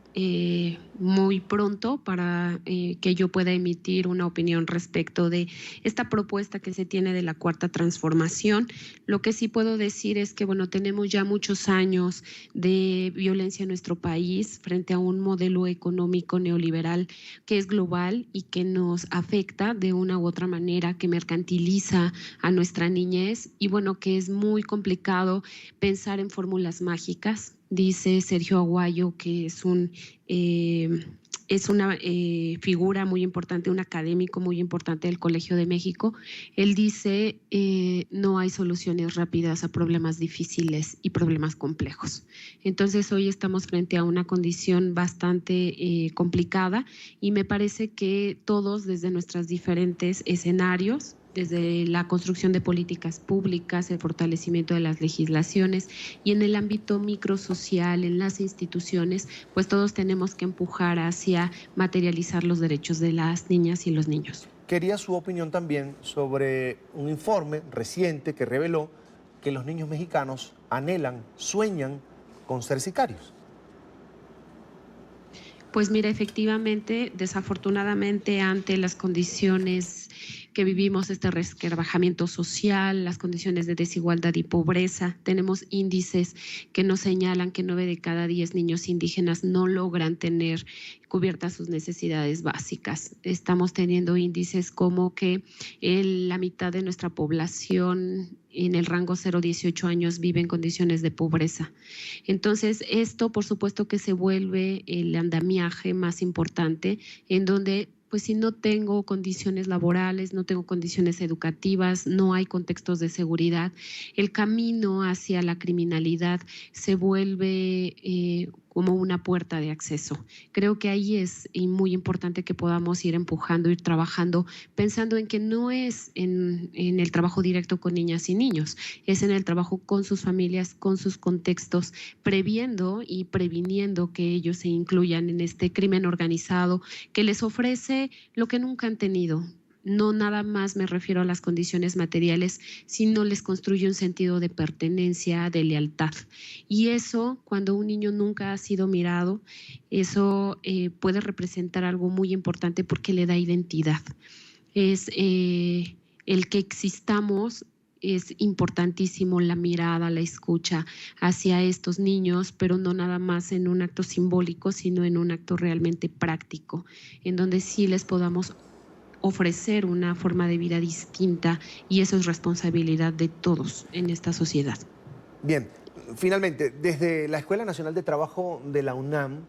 muy pronto para que yo pueda emitir una opinión respecto de esta propuesta que se tiene de la Cuarta Transformación. Lo que sí puedo decir es que, bueno, tenemos ya muchos años de violencia en nuestro país frente a un modelo económico neoliberal que es global y que nos afecta de una u otra manera, que mercantiliza a nuestra niñez y, bueno, que es muy complicado pensar en fórmulas mágicas. Dice Sergio Aguayo que es una figura muy importante, un académico muy importante del Colegio de México. Él dice, no hay soluciones rápidas a problemas difíciles y problemas complejos. Entonces hoy estamos frente a una condición bastante complicada y me parece que todos desde nuestros diferentes escenarios, desde la construcción de políticas públicas, el fortalecimiento de las legislaciones y en el ámbito microsocial, en las instituciones, pues todos tenemos que empujar hacia materializar los derechos de las niñas y los niños. Quería su opinión también sobre un informe reciente que reveló que los niños mexicanos anhelan, sueñan con ser sicarios. Pues mira, efectivamente, desafortunadamente ante las condiciones que vivimos, este resquebrajamiento social, las condiciones de desigualdad y pobreza, tenemos índices que nos señalan que 9 de cada 10 niños indígenas no logran tener cubiertas sus necesidades básicas. Estamos teniendo índices como que la mitad de nuestra población en el rango 0-18 años vive en condiciones de pobreza. Entonces, esto por supuesto que se vuelve el andamiaje más importante en donde pues si no tengo condiciones laborales, no tengo condiciones educativas, no hay contextos de seguridad, el camino hacia la criminalidad se vuelve como una puerta de acceso. Creo que ahí es muy importante que podamos ir empujando, ir trabajando, pensando en que no es en el trabajo directo con niñas y niños, es en el trabajo con sus familias, con sus contextos, previendo y previniendo que ellos se incluyan en este crimen organizado que les ofrece lo que nunca han tenido: no nada más me refiero a las condiciones materiales, sino les construye un sentido de pertenencia, de lealtad. Y eso, cuando un niño nunca ha sido mirado, eso puede representar algo muy importante porque le da identidad. Es el que existamos. Es importantísimo la mirada, la escucha hacia estos niños, pero no nada más en un acto simbólico, sino en un acto realmente práctico, en donde sí les podamos ofrecer una forma de vida distinta, y eso es responsabilidad de todos en esta sociedad. Bien, finalmente, desde la Escuela Nacional de Trabajo de la UNAM,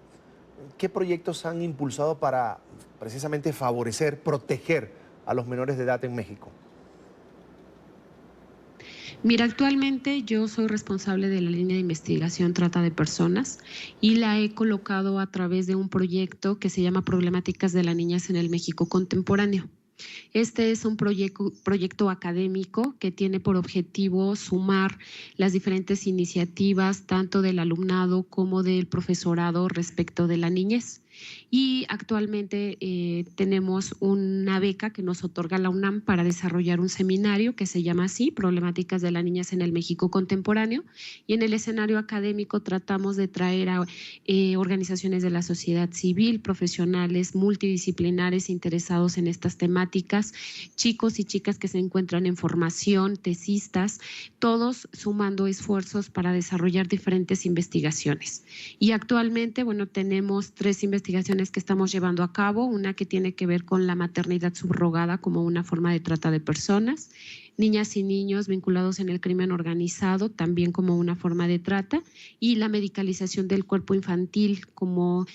¿qué proyectos han impulsado para precisamente favorecer, proteger a los menores de edad en México? Mira, actualmente yo soy responsable de la línea de investigación trata de personas y la he colocado a través de un proyecto que se llama Problemáticas de la Niñez en el México Contemporáneo. Este es un proyecto académico que tiene por objetivo sumar las diferentes iniciativas tanto del alumnado como del profesorado respecto de la niñez. Y actualmente tenemos una beca que nos otorga la UNAM para desarrollar un seminario que se llama así, Problemáticas de la Niñez en el México Contemporáneo. Y en el escenario académico tratamos de traer a organizaciones de la sociedad civil, profesionales multidisciplinares interesados en estas temáticas, chicos y chicas que se encuentran en formación, tesistas, todos sumando esfuerzos para desarrollar diferentes investigaciones. Y actualmente, bueno, tenemos 3 investigaciones que estamos llevando a cabo, una que tiene que ver con la maternidad subrogada como una forma de trata de personas, niñas y niños vinculados en el crimen organizado también como una forma de trata, y la medicalización del cuerpo infantil como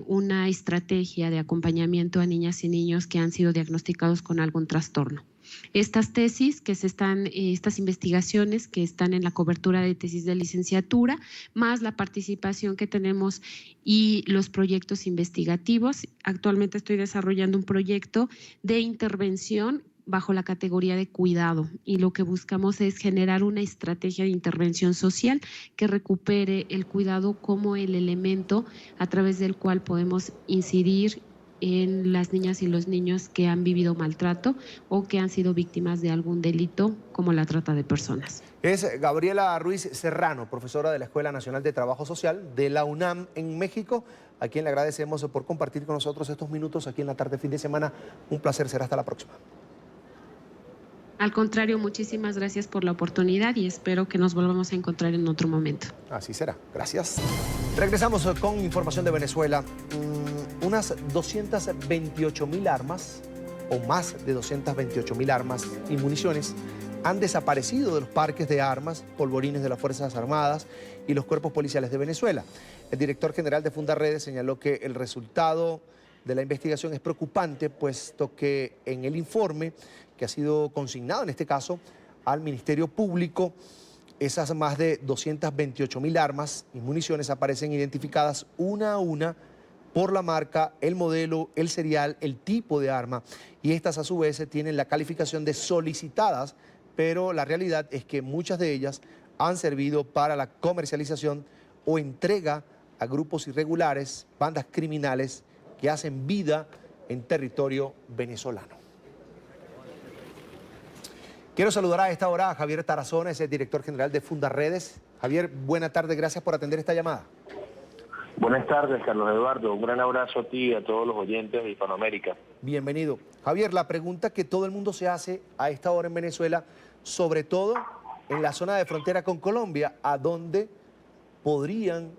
una estrategia de acompañamiento a niñas y niños que han sido diagnosticados con algún trastorno. Estas tesis estas investigaciones que están en la cobertura de tesis de licenciatura, más la participación que tenemos y los proyectos investigativos. Actualmente estoy desarrollando un proyecto de intervención bajo la categoría de cuidado, y lo que buscamos es generar una estrategia de intervención social que recupere el cuidado como el elemento a través del cual podemos incidir en las niñas y los niños que han vivido maltrato o que han sido víctimas de algún delito como la trata de personas. Es Gabriela Ruiz Serrano, profesora de la Escuela Nacional de Trabajo Social de la UNAM en México, a quien le agradecemos por compartir con nosotros estos minutos aquí en la tarde fin de semana. Un placer, será hasta la próxima. Al contrario, muchísimas gracias por la oportunidad y espero que nos volvamos a encontrar en otro momento. Así será. Gracias. Regresamos con información de Venezuela. Unas 228.000 armas, o más de 228.000 armas y municiones han desaparecido de los parques de armas, polvorines de las Fuerzas Armadas y los cuerpos policiales de Venezuela. El director general de Fundarredes señaló que el resultado de la investigación es preocupante, puesto que en el informe que ha sido consignado, en este caso, al Ministerio Público, esas más de 228.000 armas y municiones aparecen identificadas una a una por la marca, el modelo, el serial, el tipo de arma, y estas a su vez tienen la calificación de solicitadas, pero la realidad es que muchas de ellas han servido para la comercialización o entrega a grupos irregulares, bandas criminales que hacen vida en territorio venezolano. Quiero saludar a esta hora a Javier Tarazona, es el director general de Fundarredes. Javier, buena tarde, gracias por atender esta llamada. Buenas tardes, Carlos Eduardo. Un gran abrazo a ti y a todos los oyentes de Hispanoamérica. Bienvenido. Javier, la pregunta que todo el mundo se hace a esta hora en Venezuela, sobre todo en la zona de frontera con Colombia, ¿a dónde podrían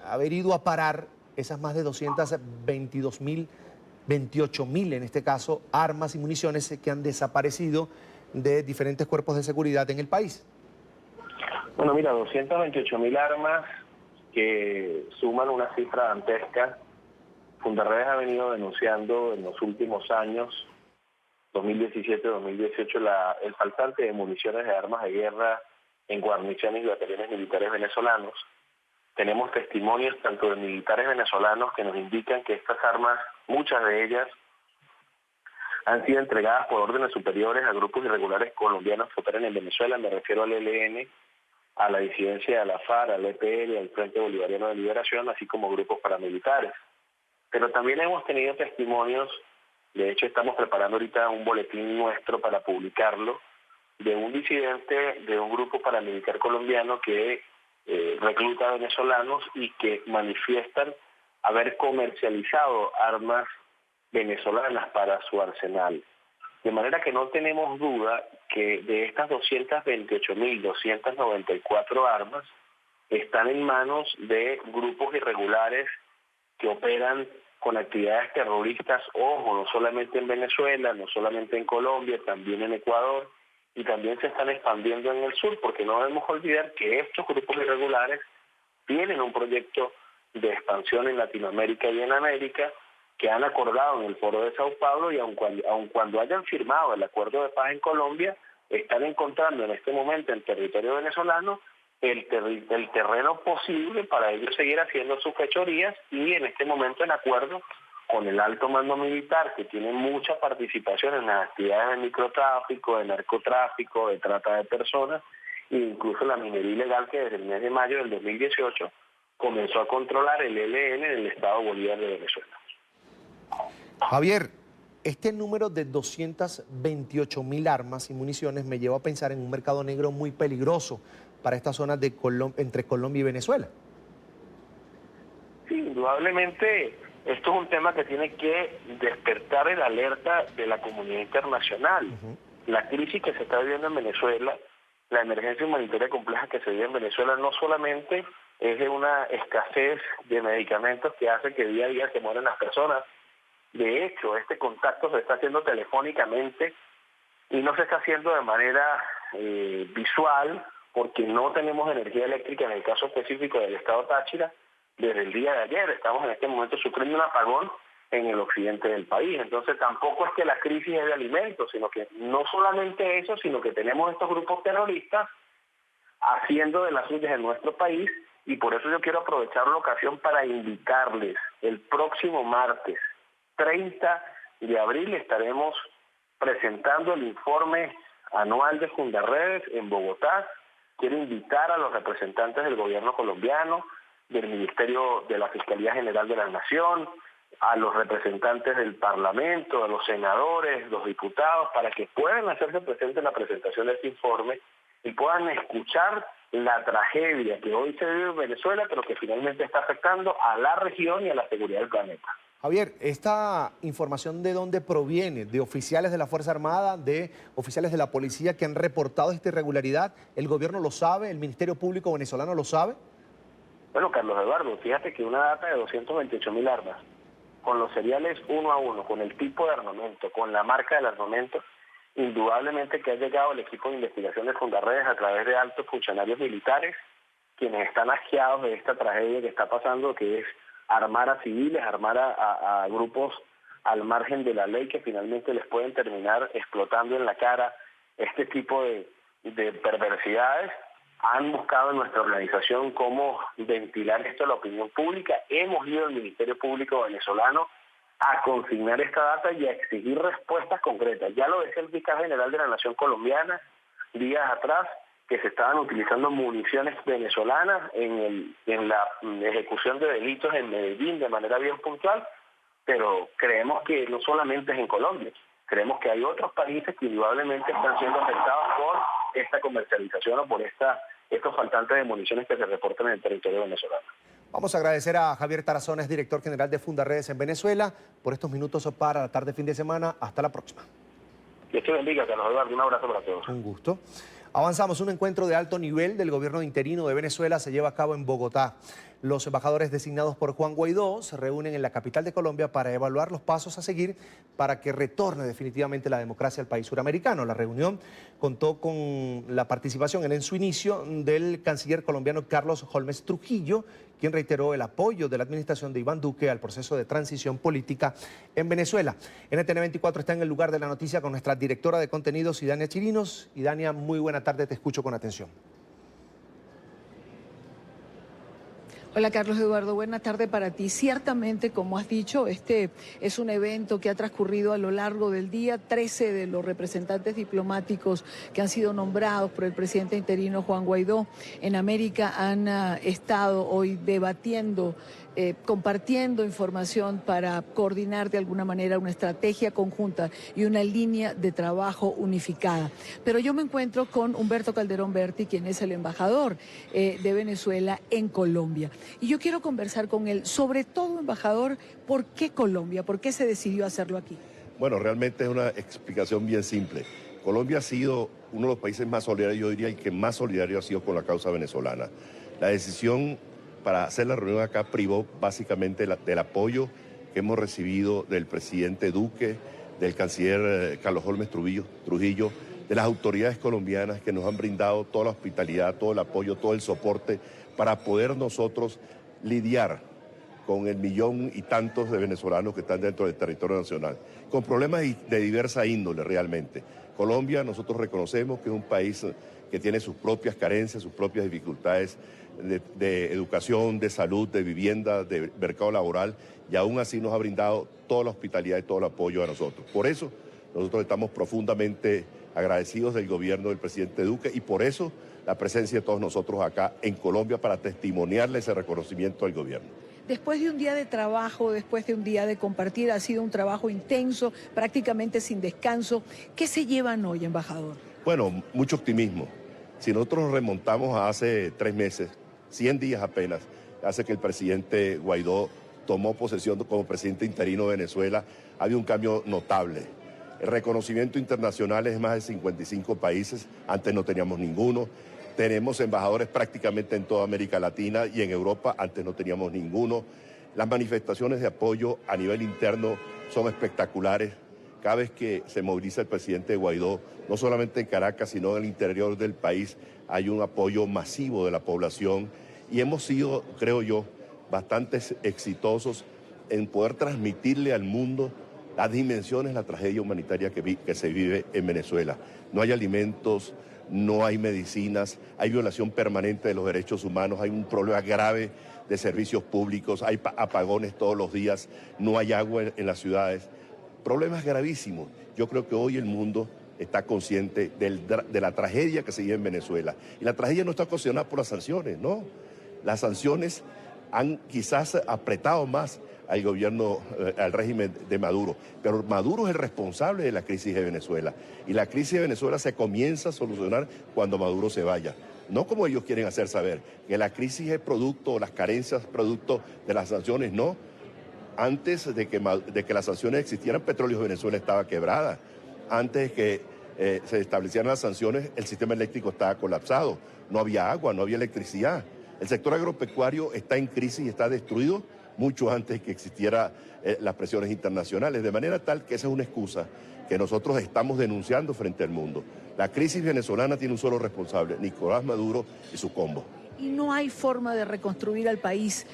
haber ido a parar esas más de 228.000 en este caso, armas y municiones que han desaparecido de diferentes cuerpos de seguridad en el país? Bueno, mira, 228.000 armas que suman una cifra dantesca. Fundarredes ha venido denunciando en los últimos años, 2017-2018, el faltante de municiones de armas de guerra en guarniciones y batallones militares venezolanos. Tenemos testimonios tanto de militares venezolanos que nos indican que estas armas, muchas de ellas, han sido entregadas por órdenes superiores a grupos irregulares colombianos que operan en Venezuela. Me refiero al ELN, a la disidencia de la FARC, al EPL, al Frente Bolivariano de Liberación, así como grupos paramilitares. Pero también hemos tenido testimonios De hecho, estamos preparando ahorita un boletín nuestro para publicarlo, de un disidente de un grupo paramilitar colombiano que recluta venezolanos y que manifiestan haber comercializado armas venezolanas para su arsenal. De manera que no tenemos duda que de estas 228.294 armas están en manos de grupos irregulares que operan con actividades terroristas, ojo, no solamente en Venezuela, no solamente en Colombia, también en Ecuador, y también se están expandiendo en el sur, porque no debemos olvidar que estos grupos irregulares tienen un proyecto de expansión en Latinoamérica y en América, que han acordado en el Foro de Sao Paulo, y aun cuando hayan firmado el acuerdo de paz en Colombia, están encontrando en este momento en territorio venezolano el terreno posible para ellos seguir haciendo sus fechorías, y en este momento en acuerdo con el alto mando militar, que tiene mucha participación en las actividades de microtráfico, de narcotráfico, de trata de personas, e incluso la minería ilegal, que desde el mes de mayo del 2018 comenzó a controlar el ELN en el estado Bolívar de Venezuela. Javier, este número de 228.000 armas y municiones me lleva a pensar en un mercado negro muy peligroso para estas zonas de entre Colombia y Venezuela. Sí, indudablemente esto es un tema que tiene que despertar el alerta de la comunidad internacional. La crisis que se está viviendo en Venezuela, la emergencia humanitaria compleja que se vive en Venezuela, no solamente es de una escasez de medicamentos que hace que día a día se mueren las personas. De hecho, este contacto se está haciendo telefónicamente y no se está haciendo de manera visual, porque no tenemos energía eléctrica en el caso específico del estado Táchira desde el día de ayer. Estamos en este momento sufriendo un apagón en el occidente del país. Entonces tampoco es que la crisis es de alimentos, sino que no solamente eso, sino que tenemos estos grupos terroristas haciendo de las suyas en nuestro país, y por eso yo quiero aprovechar la ocasión para invitarles. El próximo martes 30 de abril estaremos presentando el informe anual de Fundarredes en Bogotá. Quiero invitar a los representantes del gobierno colombiano, del Ministerio de la Fiscalía General de la Nación, a los representantes del Parlamento, a los senadores, los diputados, para que puedan hacerse presentes en la presentación de este informe y puedan escuchar la tragedia que hoy se vive en Venezuela, pero que finalmente está afectando a la región y a la seguridad del planeta. Javier, ¿esta información de dónde proviene? ¿De oficiales de la Fuerza Armada, de oficiales de la policía que han reportado esta irregularidad? ¿El gobierno lo sabe? ¿El Ministerio Público venezolano lo sabe? Bueno, Carlos Eduardo, fíjate que una data de 228.000 armas, con los seriales uno a uno, con el tipo de armamento, con la marca del armamento, indudablemente que ha llegado el equipo de investigación de Fundarredes a través de altos funcionarios militares, quienes están asqueados de esta tragedia que está pasando, que es armar a civiles, armar a grupos al margen de la ley, que finalmente les pueden terminar explotando en la cara este tipo de perversidades. Han buscado en nuestra organización cómo ventilar esto a la opinión pública. Hemos ido al Ministerio Público venezolano a consignar esta data y a exigir respuestas concretas. Ya lo decía el fiscal general de la Nación colombiana días atrás, que se estaban utilizando municiones venezolanas en la ejecución de delitos en Medellín de manera bien puntual, pero creemos que no solamente es en Colombia, creemos que hay otros países que indudablemente están siendo afectados por esta comercialización o por estos faltantes de municiones que se reportan en el territorio venezolano. Vamos a agradecer a Javier Tarazona, director general de Fundarredes en Venezuela, por estos minutos para la tarde fin de semana. Hasta la próxima. Dios te bendiga, Carlos Eduardo. Un abrazo para todos. Un gusto. Avanzamos. Un encuentro de alto nivel del gobierno interino de Venezuela se lleva a cabo en Bogotá. Los embajadores designados por Juan Guaidó se reúnen en la capital de Colombia para evaluar los pasos a seguir para que retorne definitivamente la democracia al país suramericano. La reunión contó con la participación en su inicio del canciller colombiano Carlos Holmes Trujillo, quien reiteró el apoyo de la administración de Iván Duque al proceso de transición política en Venezuela. NTN 24 está en el lugar de la noticia con nuestra directora de contenidos, Idania Chirinos. Idania, muy buena tarde, te escucho con atención. Hola Carlos Eduardo, buena tarde para ti. Ciertamente, como has dicho, este es un evento que ha transcurrido a lo largo del día. 13 de los representantes diplomáticos que han sido nombrados por el presidente interino Juan Guaidó en América han estado hoy debatiendo compartiendo información para coordinar de alguna manera una estrategia conjunta y una línea de trabajo unificada. Pero yo me encuentro con Humberto Calderón Berti, quien es el embajador de Venezuela en Colombia. Y yo quiero conversar con él, sobre todo, embajador, ¿por qué Colombia? ¿Por qué se decidió hacerlo aquí? Bueno, realmente es una explicación bien simple. Colombia ha sido uno de los países más solidarios, yo diría el que más solidario ha sido con la causa venezolana. La decisión para hacer la reunión acá privó básicamente del apoyo que hemos recibido del presidente Duque, del canciller Carlos Holmes Trujillo, de las autoridades colombianas que nos han brindado toda la hospitalidad, todo el apoyo, todo el soporte para poder nosotros lidiar con el millón y tantos de venezolanos que están dentro del territorio nacional, con problemas de diversa índole realmente. Colombia, nosotros reconocemos que es un país que tiene sus propias carencias, sus propias dificultades de educación, de salud, de vivienda, de mercado laboral, y aún así nos ha brindado toda la hospitalidad y todo el apoyo a nosotros. Por eso nosotros estamos profundamente agradecidos del gobierno del presidente Duque, y por eso la presencia de todos nosotros acá en Colombia para testimoniarle ese reconocimiento al gobierno. Después de un día de trabajo, después de un día de compartir, ha sido un trabajo intenso, prácticamente sin descanso. ¿Qué se llevan hoy, embajador? Bueno, mucho optimismo. Si nosotros nos remontamos a hace 3 meses, 100 días apenas, hace que el presidente Guaidó tomó posesión como presidente interino de Venezuela, había un cambio notable. El reconocimiento internacional es más de 55 países, antes no teníamos ninguno. Tenemos embajadores prácticamente en toda América Latina y en Europa, antes no teníamos ninguno. Las manifestaciones de apoyo a nivel interno son espectaculares. Cada vez que se moviliza el presidente Guaidó, no solamente en Caracas, sino en el interior del país, hay un apoyo masivo de la población y hemos sido, creo yo, bastante exitosos en poder transmitirle al mundo las dimensiones, la tragedia humanitaria que se vive en Venezuela. No hay alimentos, no hay medicinas, hay violación permanente de los derechos humanos, hay un problema grave de servicios públicos, hay apagones todos los días, no hay agua en las ciudades. Problemas gravísimos. Yo creo que hoy el mundo está consciente de la tragedia que se vive en Venezuela. Y la tragedia no está ocasionada por las sanciones, no. Las sanciones han quizás apretado más al gobierno, al régimen de Maduro. Pero Maduro es el responsable de la crisis de Venezuela. Y la crisis de Venezuela se comienza a solucionar cuando Maduro se vaya. No como ellos quieren hacer saber, que la crisis es producto, las carencias producto de las sanciones, no. Antes de que las sanciones existieran, Petróleos de Venezuela estaba quebrada. Antes de que se establecieran las sanciones, el sistema eléctrico estaba colapsado. No había agua, no había electricidad. El sector agropecuario está en crisis y está destruido mucho antes de que existieran las presiones internacionales. De manera tal que esa es una excusa que nosotros estamos denunciando frente al mundo. La crisis venezolana tiene un solo responsable, Nicolás Maduro y su combo. Y no hay forma de reconstruir al país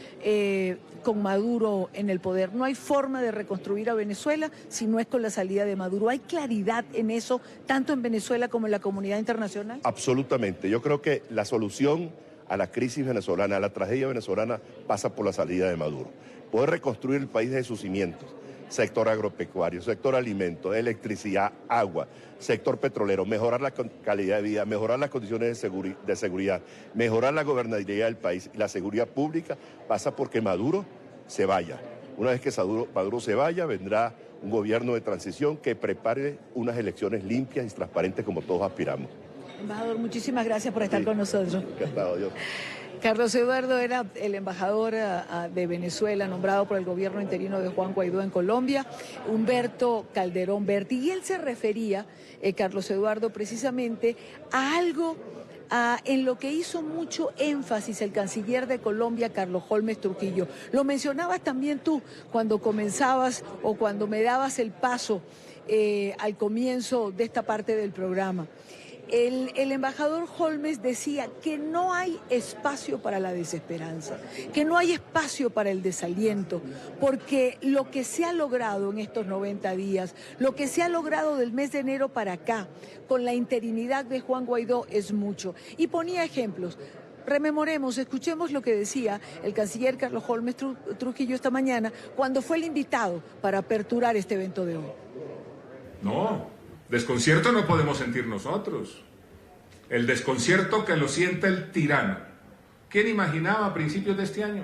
con Maduro en el poder. No hay forma de reconstruir a Venezuela si no es con la salida de Maduro. ¿Hay claridad en eso, tanto en Venezuela como en la comunidad internacional? Absolutamente. Yo creo que la solución a la crisis venezolana, a la tragedia venezolana, pasa por la salida de Maduro. Poder reconstruir el país desde sus cimientos. Sector agropecuario, sector alimentos, electricidad, agua, sector petrolero, mejorar la calidad de vida, mejorar las condiciones de seguridad, mejorar la gobernabilidad del país y la seguridad pública pasa porque Maduro se vaya. Una vez que Maduro se vaya, vendrá un gobierno de transición que prepare unas elecciones limpias y transparentes como todos aspiramos. Embajador, muchísimas gracias por estar con nosotros. Encantado, Dios. Carlos Eduardo era el embajador de Venezuela nombrado por el gobierno interino de Juan Guaidó en Colombia, Humberto Calderón Berti, y él se refería, Carlos Eduardo, precisamente a algo en lo que hizo mucho énfasis el canciller de Colombia, Carlos Holmes Trujillo. Lo mencionabas también tú cuando comenzabas o cuando me dabas el paso al comienzo de esta parte del programa. El embajador Holmes decía que no hay espacio para la desesperanza, que no hay espacio para el desaliento, porque lo que se ha logrado en estos 90 días, lo que se ha logrado del mes de enero para acá, con la interinidad de Juan Guaidó es mucho. Y ponía ejemplos. Rememoremos, escuchemos lo que decía el canciller Carlos Holmes Trujillo esta mañana cuando fue el invitado para aperturar este evento de hoy. No. Desconcierto no podemos sentir nosotros. El desconcierto que lo siente el tirano. ¿Quién imaginaba a principios de este año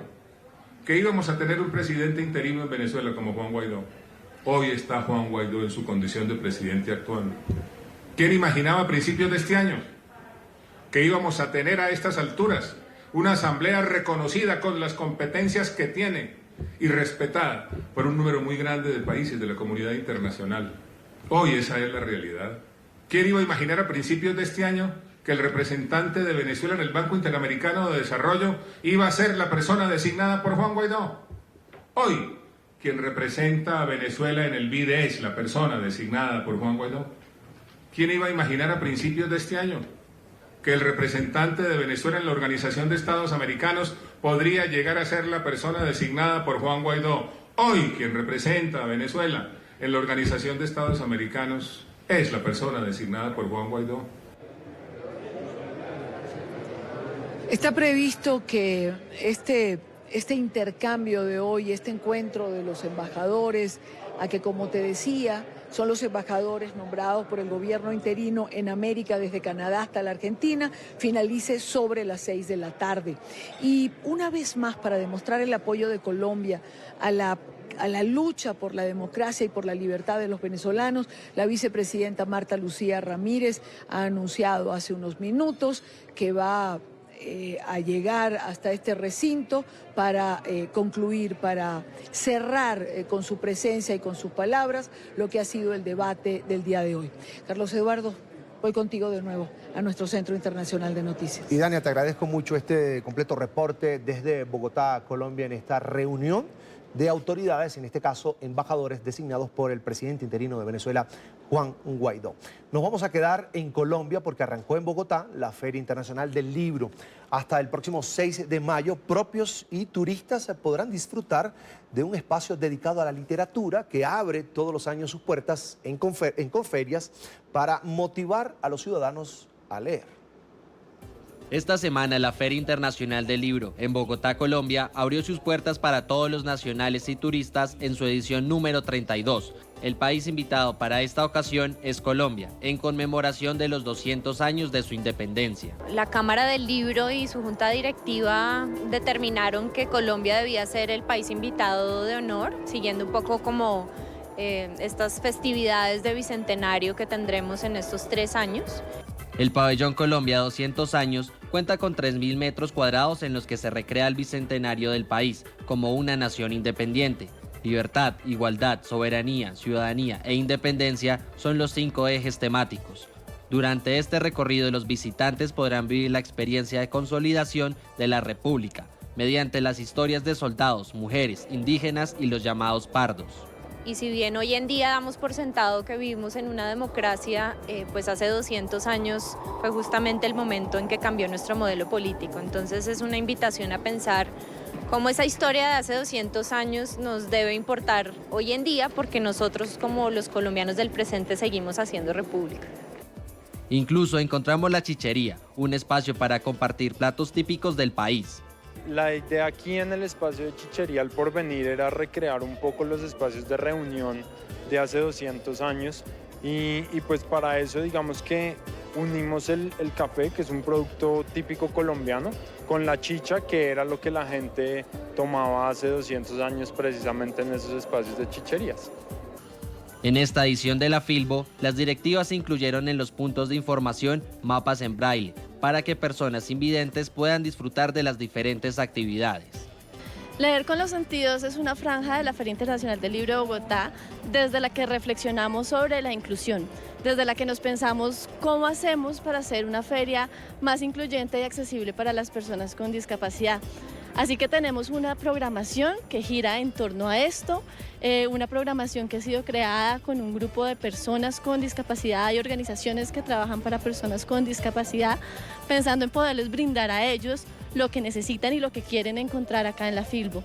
que íbamos a tener un presidente interino en Venezuela como Juan Guaidó. Hoy está Juan Guaidó en su condición de presidente actual. ¿Quién imaginaba a principios de este año que íbamos a tener a estas alturas una asamblea reconocida con las competencias que tiene y respetada por un número muy grande de países de la comunidad internacional? Hoy esa es la realidad. ¿Quién iba a imaginar a principios de este año que el representante de Venezuela en el Banco Interamericano de Desarrollo iba a ser la persona designada por Juan Guaidó? Hoy, quien representa a Venezuela en el BID es la persona designada por Juan Guaidó. ¿Quién iba a imaginar a principios de este año que el representante de Venezuela en la Organización de Estados Americanos podría llegar a ser la persona designada por Juan Guaidó? Hoy, quien representa a Venezuela en la Organización de Estados Americanos es la persona designada por Juan Guaidó. Está previsto que este intercambio de hoy, este encuentro de los embajadores, a que, como te decía, son los embajadores nombrados por el gobierno interino en América, desde Canadá hasta la Argentina, finalice sobre las 6 de la tarde. Y una vez más, para demostrar el apoyo de Colombia a la lucha por la democracia y por la libertad de los venezolanos, la vicepresidenta Marta Lucía Ramírez ha anunciado hace unos minutos que va a llegar hasta este recinto para concluir, para cerrar con su presencia y con sus palabras lo que ha sido el debate del día de hoy. Carlos Eduardo, voy contigo de nuevo a nuestro Centro Internacional de Noticias. Y Dania, te agradezco mucho este completo reporte desde Bogotá, Colombia, en esta reunión de autoridades, en este caso embajadores designados por el presidente interino de Venezuela, Juan Guaidó. Nos vamos a quedar en Colombia porque arrancó en Bogotá la Feria Internacional del Libro. Hasta el próximo 6 de mayo, propios y turistas podrán disfrutar de un espacio dedicado a la literatura que abre todos los años sus puertas en conferias para motivar a los ciudadanos a leer. Esta semana la Feria Internacional del Libro en Bogotá, Colombia, abrió sus puertas para todos los nacionales y turistas en su edición número 32. El país invitado para esta ocasión es Colombia, en conmemoración de los 200 años de su independencia. La Cámara del Libro y su junta directiva determinaron que Colombia debía ser el país invitado de honor, siguiendo un poco como estas festividades de bicentenario que tendremos en estos 3 años. El pabellón Colombia 200 años cuenta con 3.000 metros cuadrados en los que se recrea el bicentenario del país como una nación independiente. Libertad, igualdad, soberanía, ciudadanía e independencia son los 5 ejes temáticos. Durante este recorrido, los visitantes podrán vivir la experiencia de consolidación de la República mediante las historias de soldados, mujeres, indígenas y los llamados pardos. Y si bien hoy en día damos por sentado que vivimos en una democracia, pues hace 200 años fue justamente el momento en que cambió nuestro modelo político. Entonces es una invitación a pensar cómo esa historia de hace 200 años nos debe importar hoy en día, porque nosotros como los colombianos del presente seguimos haciendo república. Incluso encontramos la chichería, un espacio para compartir platos típicos del país. La idea aquí en el espacio de Chichería al Porvenir era recrear un poco los espacios de reunión de hace 200 años y pues para eso digamos que unimos el café, que es un producto típico colombiano, con la chicha, que era lo que la gente tomaba hace 200 años precisamente en esos espacios de chicherías. En esta edición de la Filbo, las directivas incluyeron en los puntos de información mapas en braille, para que personas invidentes puedan disfrutar de las diferentes actividades. Leer con los sentidos es una franja de la Feria Internacional del Libro de Bogotá, desde la que reflexionamos sobre la inclusión, desde la que nos pensamos cómo hacemos para hacer una feria más incluyente y accesible para las personas con discapacidad. Así que tenemos una programación que gira en torno a esto, una programación que ha sido creada con un grupo de personas con discapacidad y organizaciones que trabajan para personas con discapacidad, pensando en poderles brindar a ellos lo que necesitan y lo que quieren encontrar acá en la Filbo.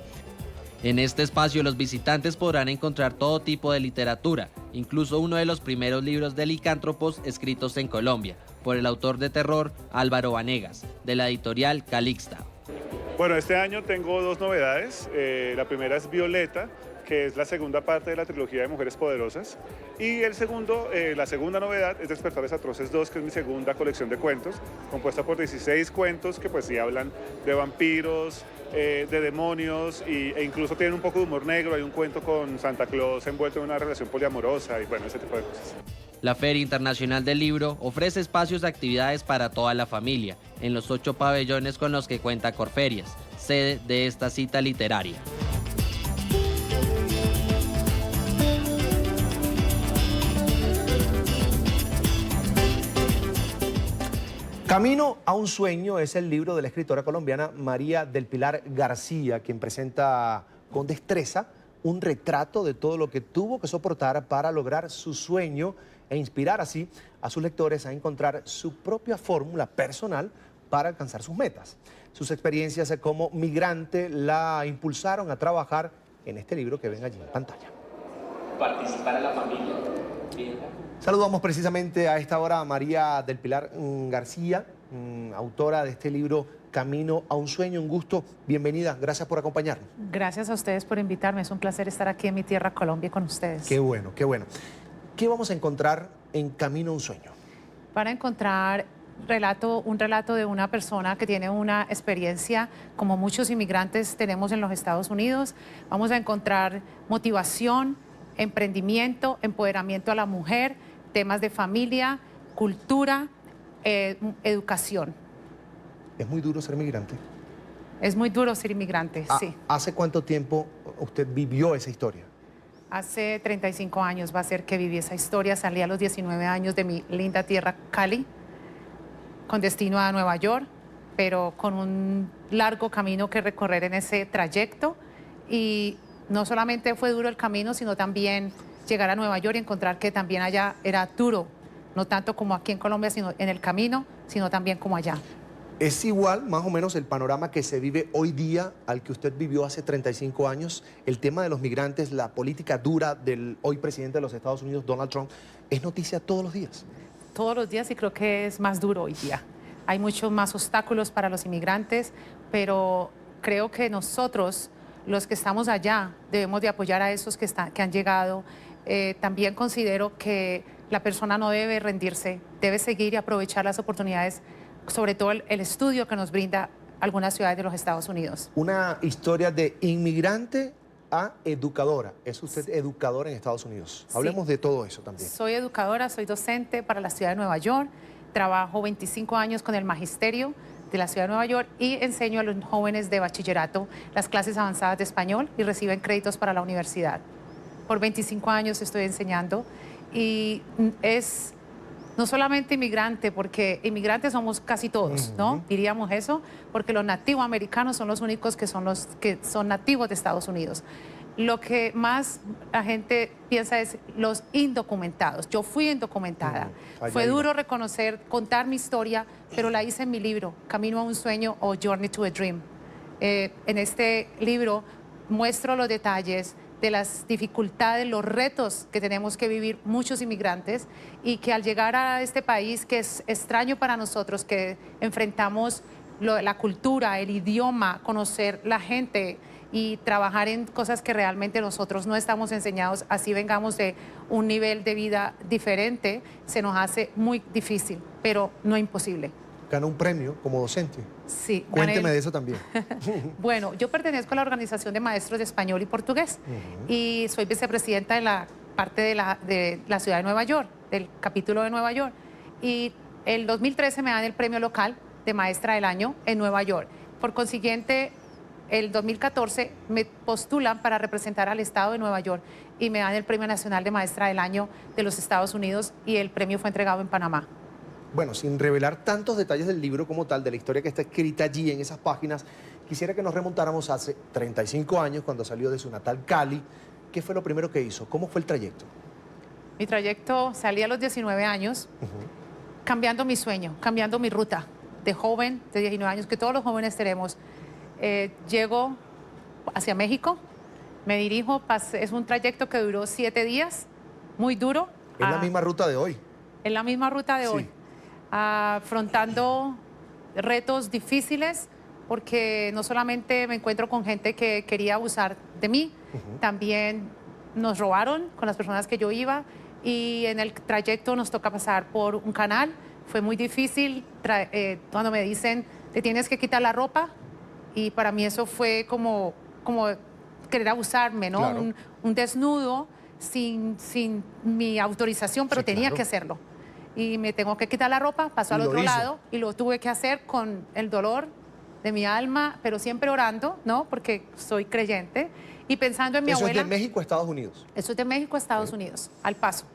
En este espacio los visitantes podrán encontrar todo tipo de literatura, incluso uno de los primeros libros de licántropos escritos en Colombia, por el autor de terror Álvaro Vanegas, de la editorial Calixta. Bueno, este año tengo 2 novedades. La primera es Violeta, que es la segunda parte de la trilogía de Mujeres Poderosas. Y la segunda novedad es Despertares Atroces 2, que es mi segunda colección de cuentos, compuesta por 16 cuentos que pues sí hablan de vampiros, de demonios e incluso tienen un poco de humor negro. Hay un cuento con Santa Claus envuelto en una relación poliamorosa y bueno, ese tipo de cosas. La Feria Internacional del Libro ofrece espacios de actividades para toda la familia en los 8 pabellones con los que cuenta Corferias, sede de esta cita literaria. Camino a un sueño es el libro de la escritora colombiana María del Pilar García, quien presenta con destreza un retrato de todo lo que tuvo que soportar para lograr su sueño e inspirar así a sus lectores a encontrar su propia fórmula personal para alcanzar sus metas. Sus experiencias como migrante la impulsaron a trabajar en este libro que ven allí en pantalla. Participar en la familia. Saludamos precisamente a esta hora a María del Pilar García, autora de este libro Camino a un sueño. Un gusto, bienvenida, gracias por acompañarnos. Gracias a ustedes por invitarme, es un placer estar aquí en mi tierra Colombia con ustedes. Qué bueno, qué bueno. ¿Qué vamos a encontrar en Camino a un sueño? Para encontrar un relato de una persona que tiene una experiencia como muchos inmigrantes tenemos en los Estados Unidos. Vamos a encontrar motivación, emprendimiento, empoderamiento a la mujer, temas de familia, cultura, educación. ¿Es muy duro ser migrante? Es muy duro ser inmigrante, sí. ¿Hace cuánto tiempo usted vivió esa historia? Hace 35 años va a ser que viví esa historia. Salí a los 19 años de mi linda tierra Cali, con destino a Nueva York, pero con un largo camino que recorrer en ese trayecto. Y no solamente fue duro el camino, sino también llegar a Nueva York y encontrar que también allá era duro, no tanto como aquí en Colombia, sino en el camino, sino también como allá. ¿Es igual más o menos el panorama que se vive hoy día al que usted vivió hace 35 años? El tema de los migrantes, la política dura del hoy presidente de los Estados Unidos, Donald Trump, ¿es noticia todos los días? Todos los días, y creo que es más duro hoy día. Hay muchos más obstáculos para los inmigrantes, pero creo que nosotros, los que estamos allá, debemos de apoyar a esos que han llegado. También considero que la persona no debe rendirse, debe seguir y aprovechar las oportunidades, sobre todo el estudio que nos brinda algunas ciudades de los Estados Unidos. Una historia de inmigrante a educadora. Es usted educadora en Estados Unidos. Hablemos de todo eso también. Soy educadora, soy docente para la ciudad de Nueva York. Trabajo 25 años con el magisterio de la ciudad de Nueva York y enseño a los jóvenes de bachillerato las clases avanzadas de español y reciben créditos para la universidad. Por 25 años estoy enseñando y es no solamente inmigrante, porque inmigrantes somos casi todos, ¿no? Diríamos eso, porque los nativos americanos son los únicos que son nativos de Estados Unidos. Lo que más la gente piensa es los indocumentados. Yo fui indocumentada. Fue duro reconocer, contar mi historia, pero la hice en mi libro, Camino a un sueño o Journey to a Dream. En este libro muestro los detalles de las dificultades, los retos que tenemos que vivir muchos inmigrantes y que al llegar a este país que es extraño para nosotros, que enfrentamos la cultura, el idioma, conocer la gente y trabajar en cosas que realmente nosotros no estamos enseñados, así vengamos de un nivel de vida diferente, se nos hace muy difícil, pero no imposible. Gana un premio como docente. Sí. Cuénteme de eso también. Bueno, yo pertenezco a la Organización de Maestros de Español y Portugués y soy vicepresidenta de la parte de la ciudad de Nueva York, del capítulo de Nueva York. Y el 2013 me dan el premio local de Maestra del Año en Nueva York. Por consiguiente, el 2014 me postulan para representar al Estado de Nueva York y me dan el Premio Nacional de Maestra del Año de los Estados Unidos y el premio fue entregado en Panamá. Bueno, sin revelar tantos detalles del libro como tal, de la historia que está escrita allí en esas páginas, quisiera que nos remontáramos hace 35 años, cuando salió de su natal Cali. ¿Qué fue lo primero que hizo? ¿Cómo fue el trayecto? Mi trayecto, salí a los 19 años, cambiando mi sueño, cambiando mi ruta de joven, de 19 años, que todos los jóvenes tenemos. Llego hacia México, me dirijo, es un trayecto que duró 7 días, muy duro. Es la misma ruta de hoy. Es la misma ruta de hoy. Afrontando retos difíciles, porque no solamente me encuentro con gente que quería abusar de mí, también nos robaron con las personas que yo iba y en el trayecto nos toca pasar por un canal. Fue muy difícil cuando me dicen, te tienes que quitar la ropa Y para mí eso fue como querer abusarme, ¿no? Claro. Un desnudo sin mi autorización, pero Sí, tenía claro. que hacerlo. Y me tengo que quitar la ropa, pasó al Y lo otro hizo. lado y lo tuve que hacer con el dolor de mi alma, pero siempre orando, ¿no? Porque soy creyente y pensando en mi Eso abuela. es de México a Estados Unidos. Eso es de México a Estados Unidos, al paso.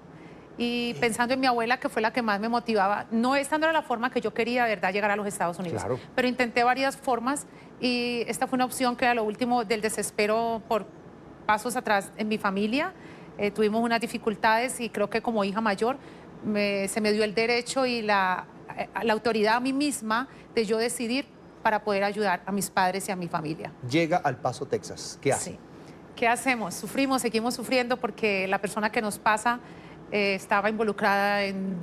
Y pensando en mi abuela, que fue la que más me motivaba, no esta no era la forma que yo quería, de verdad, llegar a los Estados Unidos. Claro. Pero intenté varias formas y esta fue una opción que a lo último del desespero por pasos atrás en mi familia. Tuvimos unas dificultades y creo que como hija mayor se me dio el derecho y la autoridad a mí misma de yo decidir para poder ayudar a mis padres y a mi familia. Llega al Paso, Texas. ¿Qué hace? Sí. ¿Qué hacemos? Sufrimos, seguimos sufriendo porque la persona que nos pasa estaba involucrada en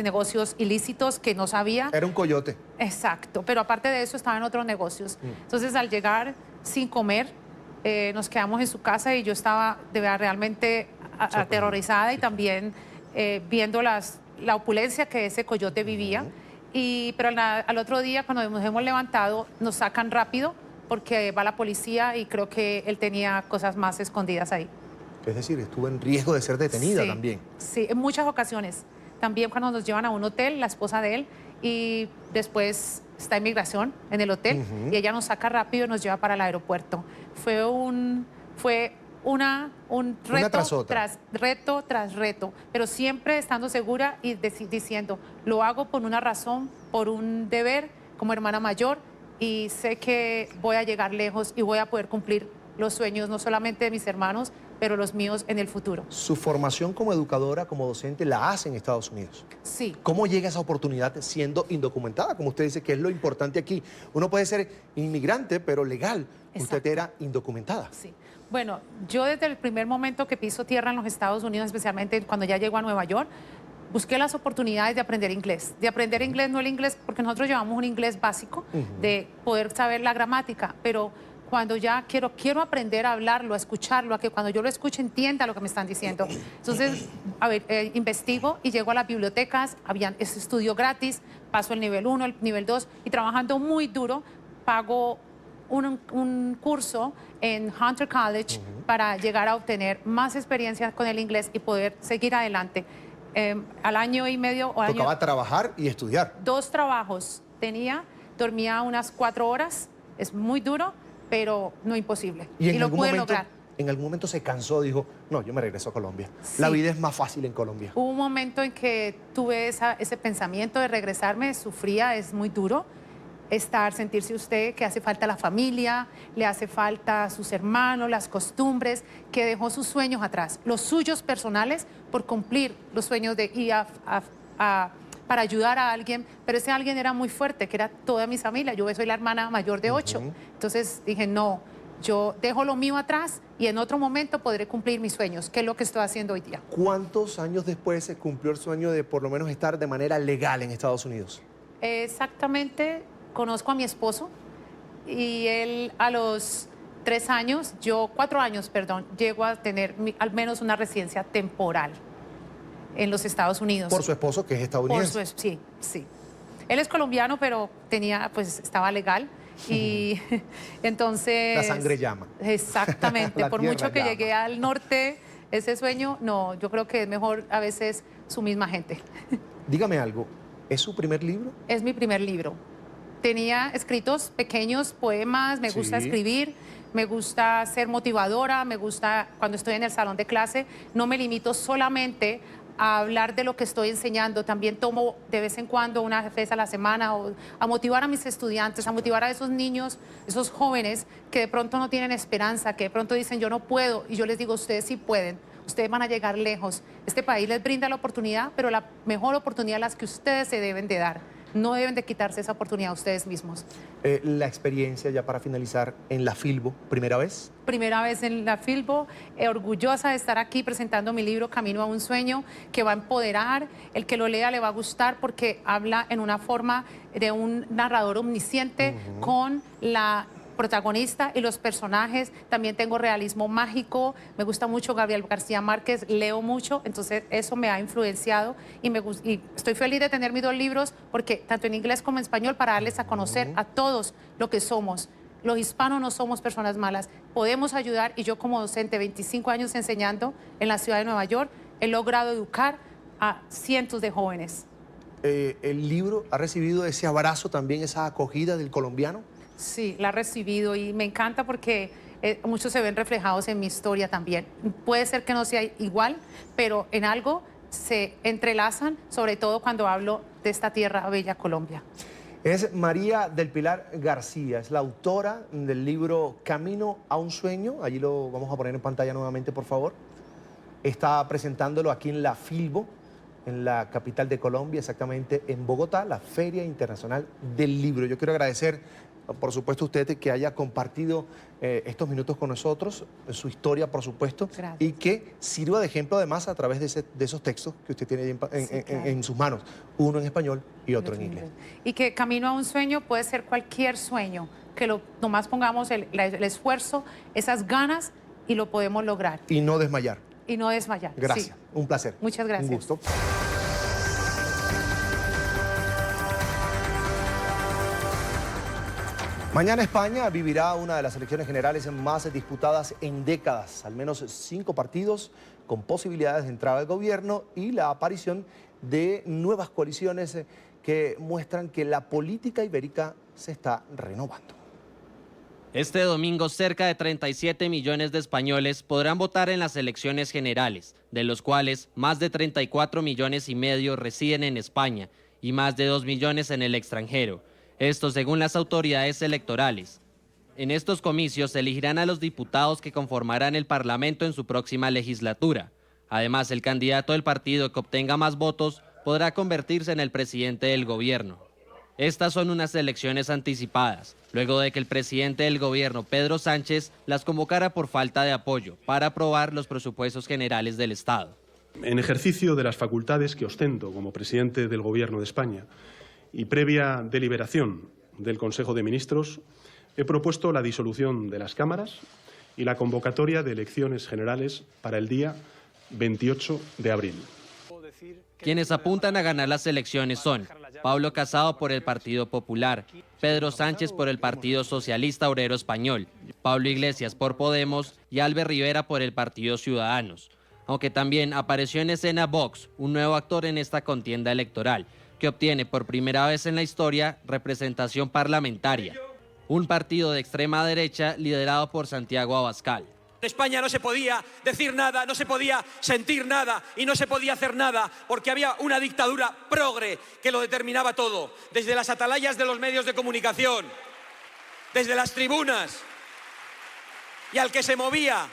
negocios ilícitos que no sabía. Era un coyote. Exacto, pero aparte de eso estaba en otros negocios. Entonces al llegar sin comer, nos quedamos en su casa y yo estaba de verdad realmente aterrorizada y también viendo la opulencia que ese coyote vivía. Pero al otro día, cuando nos hemos levantado, nos sacan rápido porque va la policía y creo que él tenía cosas más escondidas ahí. Es decir, estuvo en riesgo de ser detenida Sí, también. Sí, en muchas ocasiones. También cuando nos llevan a un hotel, la esposa de él, y después está inmigración en el hotel, y ella nos saca rápido y nos lleva para el aeropuerto. Fue un reto tras otra. tras reto, pero siempre estando segura y diciendo, lo hago por una razón, por un deber como hermana mayor, y sé que voy a llegar lejos y voy a poder cumplir los sueños, no solamente de mis hermanos, pero los míos en el futuro. Su formación como educadora, como docente, la hace en Estados Unidos. Sí. ¿Cómo llega esa oportunidad siendo indocumentada? Como usted dice, que es lo importante aquí. Uno puede ser inmigrante, pero legal. Exacto. Usted era indocumentada. Sí. Bueno, yo desde el primer momento que piso tierra en los Estados Unidos, especialmente cuando ya llego a Nueva York, busqué las oportunidades de aprender inglés. De aprender inglés, no el inglés, porque nosotros llevamos un inglés básico, de poder saber la gramática, pero cuando ya quiero aprender a hablarlo, a escucharlo, a que cuando yo lo escuche entienda lo que me están diciendo. Entonces, investigo y llego a las bibliotecas, había ese estudio gratis, paso el nivel 1, el nivel 2, y trabajando muy duro, pago un curso en Hunter College para llegar a obtener más experiencia con el inglés y poder seguir adelante. Al año y medio... Tocaba trabajar y estudiar. 2 trabajos tenía, dormía unas 4 horas, es muy duro, pero no imposible. Y lo pude lograr. en algún momento se cansó, dijo, no, yo me regreso a Colombia. Sí. La vida es más fácil en Colombia. Hubo un momento en que tuve ese pensamiento de regresarme, sufría, es muy duro sentirse usted que hace falta la familia, le hace falta sus hermanos, las costumbres, que dejó sus sueños atrás, los suyos personales por cumplir los sueños de ir para ayudar a alguien, pero ese alguien era muy fuerte, que era toda mi familia. Yo soy la hermana mayor de 8. Entonces dije, no, yo dejo lo mío atrás y en otro momento podré cumplir mis sueños, que es lo que estoy haciendo hoy día. ¿Cuántos años después se cumplió el sueño de por lo menos estar de manera legal en Estados Unidos? Exactamente, conozco a mi esposo y él a los 4 años, perdón, llego a tener al menos una residencia temporal en los Estados Unidos. Por su esposo, que es estadounidense. Sí, sí. Él es colombiano, pero estaba legal y entonces... La sangre llama. Exactamente. Por tierra mucho que llama. llegué al norte, ese sueño, no, yo creo que es mejor a veces su misma gente. Dígame algo, ¿es su primer libro? Es mi primer libro. Tenía escritos pequeños, poemas, me gusta escribir, me gusta ser motivadora, me gusta cuando estoy en el salón de clase, no me limito solamente a hablar de lo que estoy enseñando, también tomo de vez en cuando una vez a la semana a motivar a mis estudiantes, a motivar a esos niños, esos jóvenes que de pronto no tienen esperanza, que de pronto dicen yo no puedo, y yo les digo ustedes sí pueden, ustedes van a llegar lejos. Este país les brinda la oportunidad, pero la mejor oportunidad es la que ustedes se deben de dar. No deben de quitarse esa oportunidad a ustedes mismos. La experiencia, ya para finalizar, en la Filbo, ¿primera vez? Primera vez en la Filbo, orgullosa de estar aquí presentando mi libro Camino a un Sueño, que va a empoderar, el que lo lea le va a gustar porque habla en una forma de un narrador omnisciente con la protagonista y los personajes. También tengo realismo mágico, me gusta mucho Gabriel García Márquez, leo mucho, entonces eso me ha influenciado y estoy feliz de tener mis 2 libros porque tanto en inglés como en español para darles a conocer a todos lo que somos, los hispanos no somos personas malas, podemos ayudar y yo como docente, 25 años enseñando en la ciudad de Nueva York, he logrado educar a cientos de jóvenes. ¿El libro ha recibido ese abrazo también, esa acogida del colombiano? Sí, la he recibido y me encanta porque muchos se ven reflejados en mi historia también. Puede ser que no sea igual, pero en algo se entrelazan, sobre todo cuando hablo de esta tierra bella, Colombia. Es María del Pilar García, es la autora del libro Camino a un sueño. Allí lo vamos a poner en pantalla nuevamente, por favor. Está presentándolo aquí en la Filbo, en la capital de Colombia, exactamente en Bogotá, la Feria Internacional del Libro. Yo quiero agradecer, por supuesto, a usted que haya compartido estos minutos con nosotros, su historia, por supuesto, gracias, y que sirva de ejemplo además a través de esos textos que usted tiene en sus manos, uno en español y otro en inglés. Y que Camino a un sueño puede ser cualquier sueño, que nomás pongamos el esfuerzo, esas ganas y lo podemos lograr. Y no desmayar. Y no desmayar. Gracias, sí. Un placer. Muchas gracias. Un gusto. Mañana España vivirá una de las elecciones generales más disputadas en décadas. Al menos 5 partidos con posibilidades de entrar al gobierno y la aparición de nuevas coaliciones que muestran que la política ibérica se está renovando. Este domingo, cerca de 37 millones de españoles podrán votar en las elecciones generales, de los cuales más de 34 millones y medio residen en España y más de 2 millones en el extranjero. Esto según las autoridades electorales. En estos comicios se elegirán a los diputados que conformarán el Parlamento en su próxima legislatura. Además, el candidato del partido que obtenga más votos podrá convertirse en el presidente del gobierno. Estas son unas elecciones anticipadas, luego de que el presidente del gobierno, Pedro Sánchez, las convocara por falta de apoyo para aprobar los presupuestos generales del Estado. En ejercicio de las facultades que ostento como presidente del Gobierno de España y previa deliberación del Consejo de Ministros, he propuesto la disolución de las cámaras y la convocatoria de elecciones generales para el día 28 de abril. Quienes apuntan a ganar las elecciones son Pablo Casado por el Partido Popular, Pedro Sánchez por el Partido Socialista Obrero Español, Pablo Iglesias por Podemos y Albert Rivera por el Partido Ciudadanos. Aunque también apareció en escena Vox, un nuevo actor en esta contienda electoral, que obtiene por primera vez en la historia representación parlamentaria. Un partido de extrema derecha liderado por Santiago Abascal. En España no se podía decir nada, no se podía sentir nada y no se podía hacer nada porque había una dictadura progre que lo determinaba todo, desde las atalayas de los medios de comunicación, desde las tribunas, y al que se movía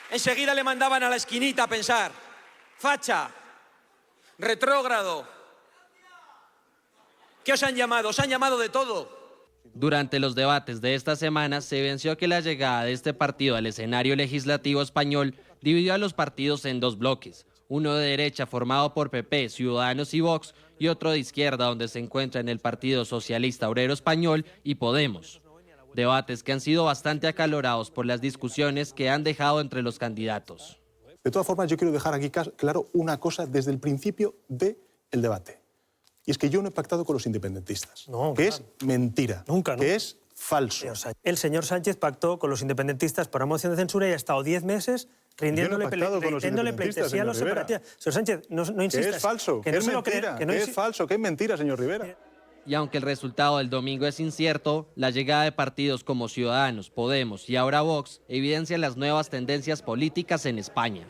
enseguida le mandaban a la esquinita a pensar, facha, retrógrado. ¿Qué os han llamado? Os han llamado de todo. Durante los debates de esta semana se evidenció que la llegada de este partido al escenario legislativo español dividió a los partidos en 2 bloques, uno de derecha formado por PP, Ciudadanos y Vox, y otro de izquierda donde se encuentran el Partido Socialista Obrero Español y Podemos. Debates que han sido bastante acalorados por las discusiones que han dejado entre los candidatos. De todas formas, yo quiero dejar aquí claro una cosa desde el principio del debate. Y es que yo no he pactado con los independentistas, que es mentira, que es falso. El señor Sánchez pactó con los independentistas por una moción de censura y ha estado 10 meses rindiéndole pleitesía a los separatistas. Señor Sánchez, no insistas. Que es falso, que es mentira, que es falso, que es mentira, señor Rivera. Y aunque el resultado del domingo es incierto, la llegada de partidos como Ciudadanos, Podemos y ahora Vox evidencia las nuevas tendencias políticas en España.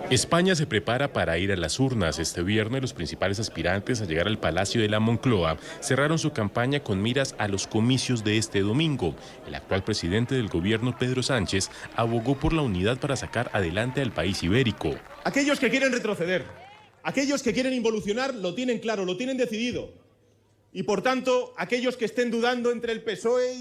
España se prepara para ir a las urnas. Este viernes los principales aspirantes a llegar al Palacio de la Moncloa cerraron su campaña con miras a los comicios de este domingo. El actual presidente del gobierno, Pedro Sánchez, abogó por la unidad para sacar adelante al país ibérico. Aquellos que quieren retroceder, aquellos que quieren involucionar, lo tienen claro, lo tienen decidido. Y por tanto, aquellos que estén dudando entre el PSOE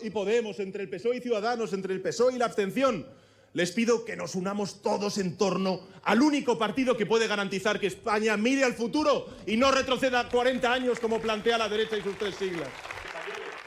y Podemos, entre el PSOE y Ciudadanos, entre el PSOE y la abstención, les pido que nos unamos todos en torno al único partido que puede garantizar que España mire al futuro y no retroceda 40 años como plantea la derecha y sus 3 siglas.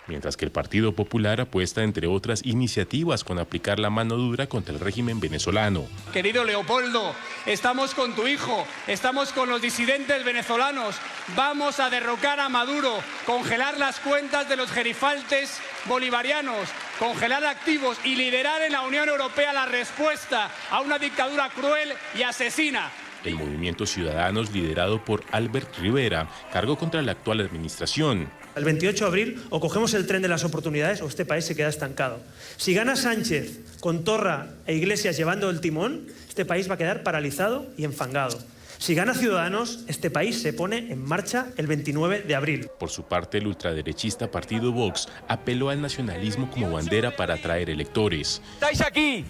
mientras que el Partido Popular apuesta, entre otras iniciativas, con aplicar la mano dura contra el régimen venezolano. Querido Leopoldo, estamos con tu hijo, estamos con los disidentes venezolanos, vamos a derrocar a Maduro, congelar las cuentas de los gerifaltes bolivarianos, congelar activos y liderar en la Unión Europea la respuesta a una dictadura cruel y asesina. El movimiento Ciudadanos, liderado por Albert Rivera, cargó contra la actual administración. El 28 de abril o cogemos el tren de las oportunidades o este país se queda estancado. Si gana Sánchez con Torra e Iglesias llevando el timón, este país va a quedar paralizado y enfangado. Si gana Ciudadanos, este país se pone en marcha el 29 de abril. Por su parte, el ultraderechista partido Vox apeló al nacionalismo como bandera para atraer electores. Estáis aquí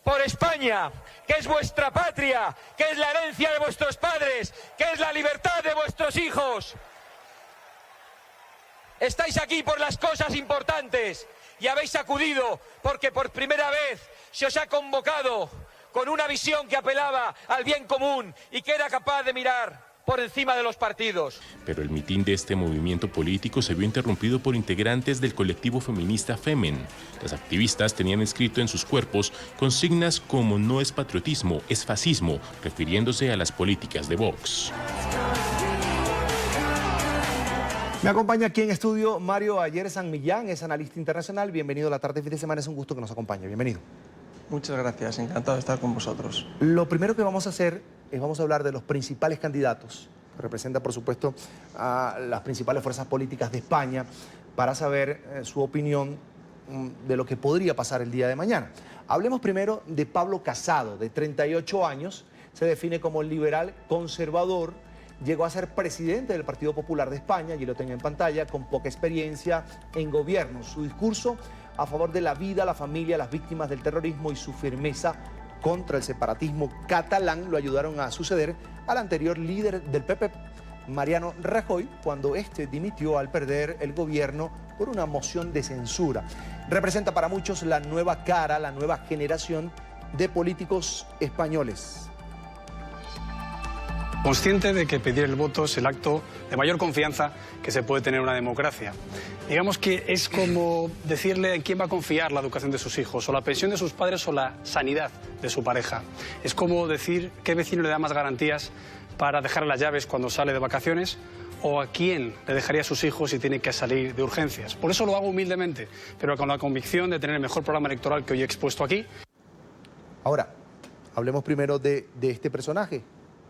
por España, que es vuestra patria, que es la herencia de vuestros padres, que es la libertad de vuestros hijos. Estáis aquí por las cosas importantes y habéis acudido porque por primera vez se os ha convocado con una visión que apelaba al bien común y que era capaz de mirar por encima de los partidos. Pero el mitin de este movimiento político se vio interrumpido por integrantes del colectivo feminista Femen. Las activistas tenían escrito en sus cuerpos consignas como "no es patriotismo, es fascismo", refiriéndose a las políticas de Vox. Me acompaña aquí en estudio Mario Ayer San Millán, es analista internacional. Bienvenido a la tarde fin de semana, es un gusto que nos acompañe. Bienvenido. Muchas gracias, encantado de estar con vosotros. Lo primero que vamos a hacer es vamos a hablar de los principales candidatos, que representa por supuesto a las principales fuerzas políticas de España, para saber su opinión de lo que podría pasar el día de mañana. Hablemos primero de Pablo Casado, de 38 años, se define como liberal conservador, llegó a ser presidente del Partido Popular de España, y lo tengo en pantalla, con poca experiencia en gobierno. Su discurso a favor de la vida, la familia, las víctimas del terrorismo y su firmeza contra el separatismo catalán lo ayudaron a suceder al anterior líder del PP, Mariano Rajoy, cuando este dimitió al perder el gobierno por una moción de censura. Representa para muchos la nueva cara, la nueva generación de políticos españoles. Consciente de que pedir el voto es el acto de mayor confianza que se puede tener en una democracia. Digamos que es como decirle en quién va a confiar la educación de sus hijos, o la pensión de sus padres, o la sanidad de su pareja. Es como decir qué vecino le da más garantías para dejar las llaves cuando sale de vacaciones, o a quién le dejaría a sus hijos si tiene que salir de urgencias. Por eso lo hago humildemente, pero con la convicción de tener el mejor programa electoral que hoy he expuesto aquí. Ahora, hablemos primero de este personaje.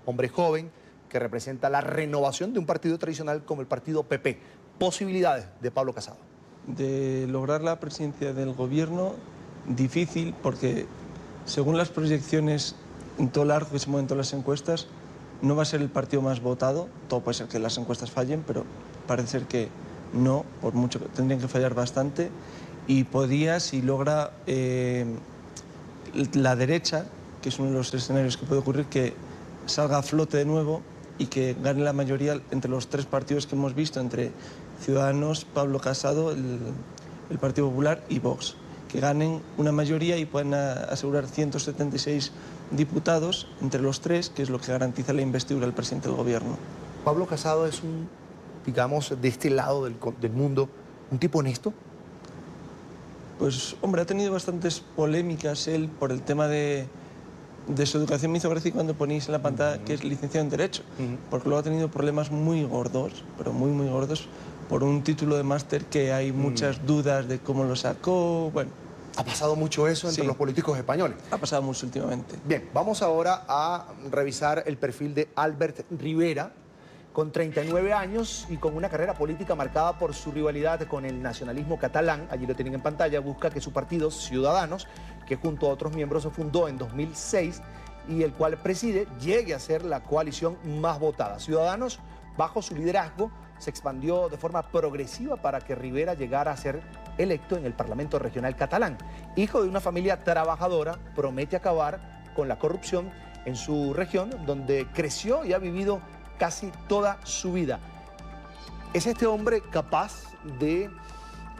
Hombre joven que representa la renovación de un partido tradicional como el partido PP. Posibilidades de Pablo Casado. De lograr la presidencia del gobierno, difícil, porque según las proyecciones en todo el arco que se mueven todas las encuestas, no va a ser el partido más votado. Todo puede ser que las encuestas fallen, pero parece ser que no, por mucho que tendrían que fallar bastante. Y podría, si logra la derecha, que es uno de los escenarios que puede ocurrir, que salga a flote de nuevo y que gane la mayoría entre los tres partidos que hemos visto, entre Ciudadanos, Pablo Casado, el Partido Popular y Vox, que ganen una mayoría y puedan asegurar 176 diputados entre los tres, que es lo que garantiza la investidura del presidente del gobierno. Pablo Casado es digamos, de este lado del mundo, un tipo honesto. Pues, hombre, ha tenido bastantes polémicas él por el tema de su educación. Me hizo gracia cuando ponéis en la pantalla que es licenciado en Derecho, porque luego ha tenido problemas muy gordos, pero muy, muy gordos, por un título de máster que hay muchas dudas de cómo lo sacó. Bueno, ha pasado mucho eso entre los políticos españoles. Ha pasado mucho últimamente. Bien, vamos ahora a revisar el perfil de Albert Rivera, con 39 años y con una carrera política marcada por su rivalidad con el nacionalismo catalán. Allí lo tienen en pantalla. Busca que su partido, Ciudadanos, que junto a otros miembros se fundó en 2006 y el cual preside, llegue a ser la coalición más votada. Ciudadanos, bajo su liderazgo, se expandió de forma progresiva para que Rivera llegara a ser electo en el Parlamento Regional catalán. Hijo de una familia trabajadora, promete acabar con la corrupción en su región, donde creció y ha vivido casi toda su vida. ¿Es este hombre capaz de,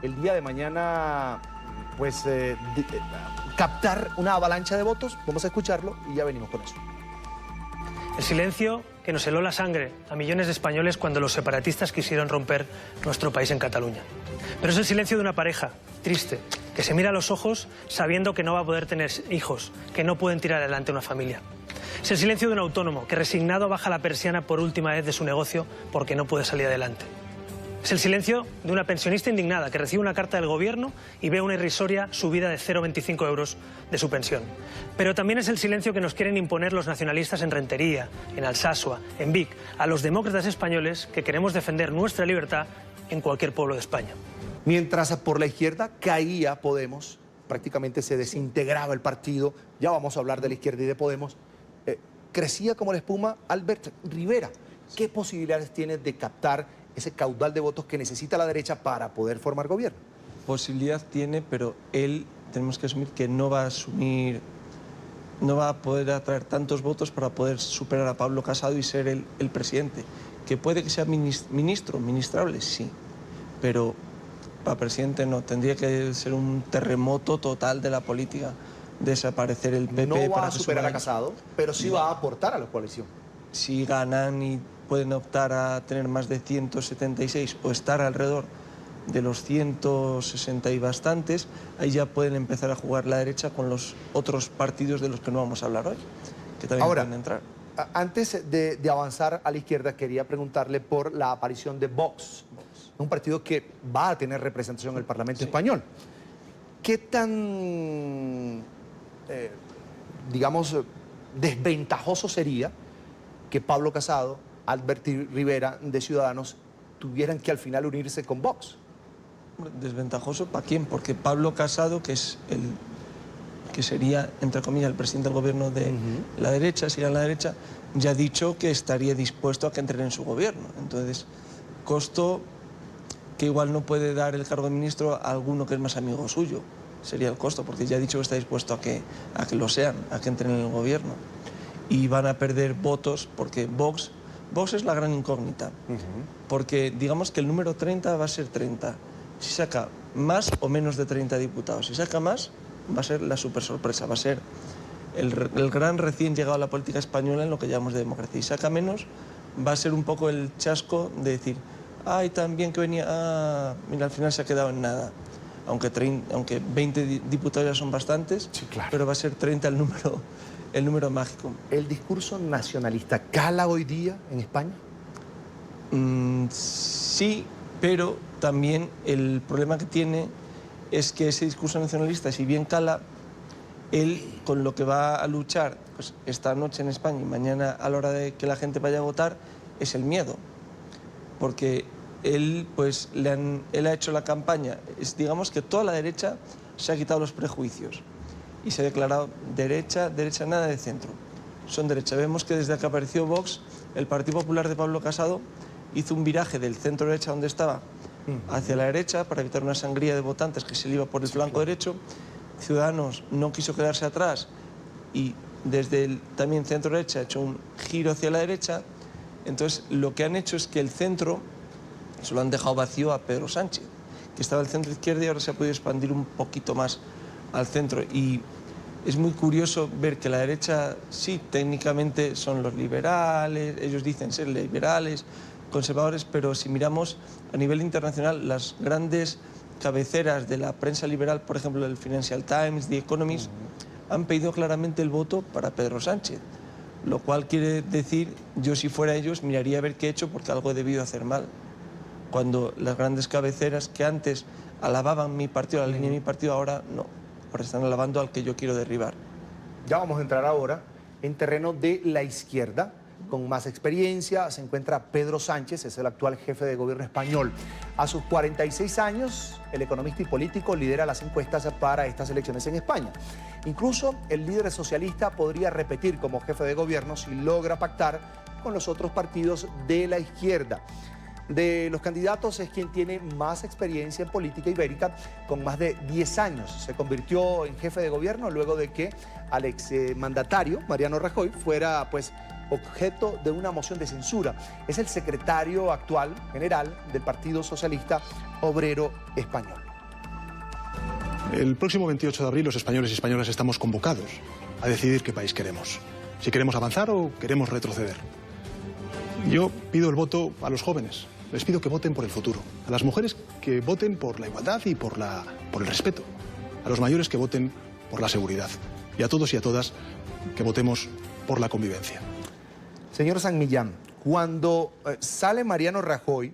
el día de mañana, pues, captar una avalancha de votos? Vamos a escucharlo y ya venimos con eso. El silencio que nos heló la sangre a millones de españoles cuando los separatistas quisieron romper nuestro país en Cataluña. Pero es el silencio de una pareja triste, que se mira a los ojos sabiendo que no va a poder tener hijos, que no pueden tirar adelante una familia. Es el silencio de un autónomo que resignado baja la persiana por última vez de su negocio porque no puede salir adelante. Es el silencio de una pensionista indignada que recibe una carta del gobierno y ve una irrisoria subida de 0,25 euros de su pensión. Pero también es el silencio que nos quieren imponer los nacionalistas en Rentería, en Alsasua, en Vic, a los demócratas españoles que queremos defender nuestra libertad en cualquier pueblo de España. Mientras por la izquierda caía Podemos, prácticamente se desintegraba el partido, ya vamos a hablar de la izquierda y de Podemos, crecía como la espuma Albert Rivera. ¿Qué posibilidades tiene de captar ese caudal de votos que necesita la derecha para poder formar gobierno? Posibilidad tiene, pero él, tenemos que asumir que no va a poder atraer tantos votos para poder superar a Pablo Casado y ser el presidente. Que puede que sea ministrable, sí, pero para presidente no. Tendría que ser un terremoto total de la política, desaparecer el PP. No va para a superar a Casado, pero sí va a aportar a la coalición. Si ganan y pueden optar a tener más de 176 o estar alrededor de los 160 y bastantes, ahí ya pueden empezar a jugar la derecha con los otros partidos de los que no vamos a hablar hoy, que también pueden entrar. Antes de avanzar a la izquierda, quería preguntarle por la aparición de Vox, un partido que va a tener representación en el Parlamento español. ¿Qué tan, digamos, desventajoso sería que Pablo Casado, Albert Rivera de Ciudadanos tuvieran que al final unirse con Vox? ¿Desventajoso para quién? Porque Pablo Casado, que es que sería, entre comillas, el presidente del gobierno de la derecha, si era la derecha, ya ha dicho que estaría dispuesto a que entren en su gobierno. Entonces, costo que igual no puede dar el cargo de ministro a alguno que es más amigo suyo. Sería el costo, porque ya ha dicho que está dispuesto a que lo sean, a que entren en el gobierno. Y van a perder votos porque Vox es la gran incógnita. Porque digamos que el número 30 va a ser 30. Si saca más o menos de 30 diputados, si saca más, va a ser la super sorpresa, va a ser el gran recién llegado a la política española en lo que llamamos de democracia. Y saca menos, va a ser un poco el chasco de decir, ay, también que venía, mira, al final se ha quedado en nada. Aunque 20 diputados ya son bastantes, sí, claro, pero va a ser 30 el número mágico. ¿El discurso nacionalista cala hoy día en España? Sí, pero también el problema que tiene es que ese discurso nacionalista, si bien cala, él con lo que va a luchar pues, esta noche en España y mañana a la hora de que la gente vaya a votar, es el miedo. Porque él, pues, él ha hecho la campaña, digamos que toda la derecha se ha quitado los prejuicios y se ha declarado derecha, nada de centro. Son derecha. Vemos que desde que apareció Vox, el Partido Popular de Pablo Casado hizo un viraje del centro derecha donde estaba hacia la derecha para evitar una sangría de votantes que se le iba por el flanco derecho. Ciudadanos no quiso quedarse atrás y desde el también centro derecha ha hecho un giro hacia la derecha. Entonces lo que han hecho es que el centro se lo han dejado vacío a Pedro Sánchez, que estaba al centro izquierdo y ahora se ha podido expandir un poquito más al centro. Y es muy curioso ver que la derecha, sí, técnicamente son los liberales, ellos dicen ser liberales, conservadores, pero si miramos a nivel internacional, las grandes cabeceras de la prensa liberal, por ejemplo, el Financial Times, The Economist, han pedido claramente el voto para Pedro Sánchez, lo cual quiere decir, yo si fuera ellos miraría a ver qué he hecho porque algo he debido hacer mal. Cuando las grandes cabeceras que antes alababan mi partido, la línea de mi partido, ahora no, ahora están alabando al que yo quiero derribar. Ya vamos a entrar ahora en terreno de la izquierda. Con más experiencia se encuentra Pedro Sánchez, es el actual jefe de gobierno español. A sus 46 años, el economista y político lidera las encuestas para estas elecciones en España. Incluso el líder socialista podría repetir como jefe de gobierno si logra pactar con los otros partidos de la izquierda. De los candidatos es quien tiene más experiencia en política ibérica, con más de 10 años. Se convirtió en jefe de gobierno luego de que al exmandatario Mariano Rajoy fuera objeto de una moción de censura. Es el secretario actual general del Partido Socialista Obrero Español. El próximo 28 de abril los españoles y españolas estamos convocados a decidir qué país queremos. si queremos avanzar o queremos retroceder. Yo pido el voto a los jóvenes, les pido que voten por el futuro, a las mujeres que voten por la igualdad y por el respeto, a los mayores que voten por la seguridad y a todos y a todas que votemos por la convivencia. Señor San Millán, cuando sale Mariano Rajoy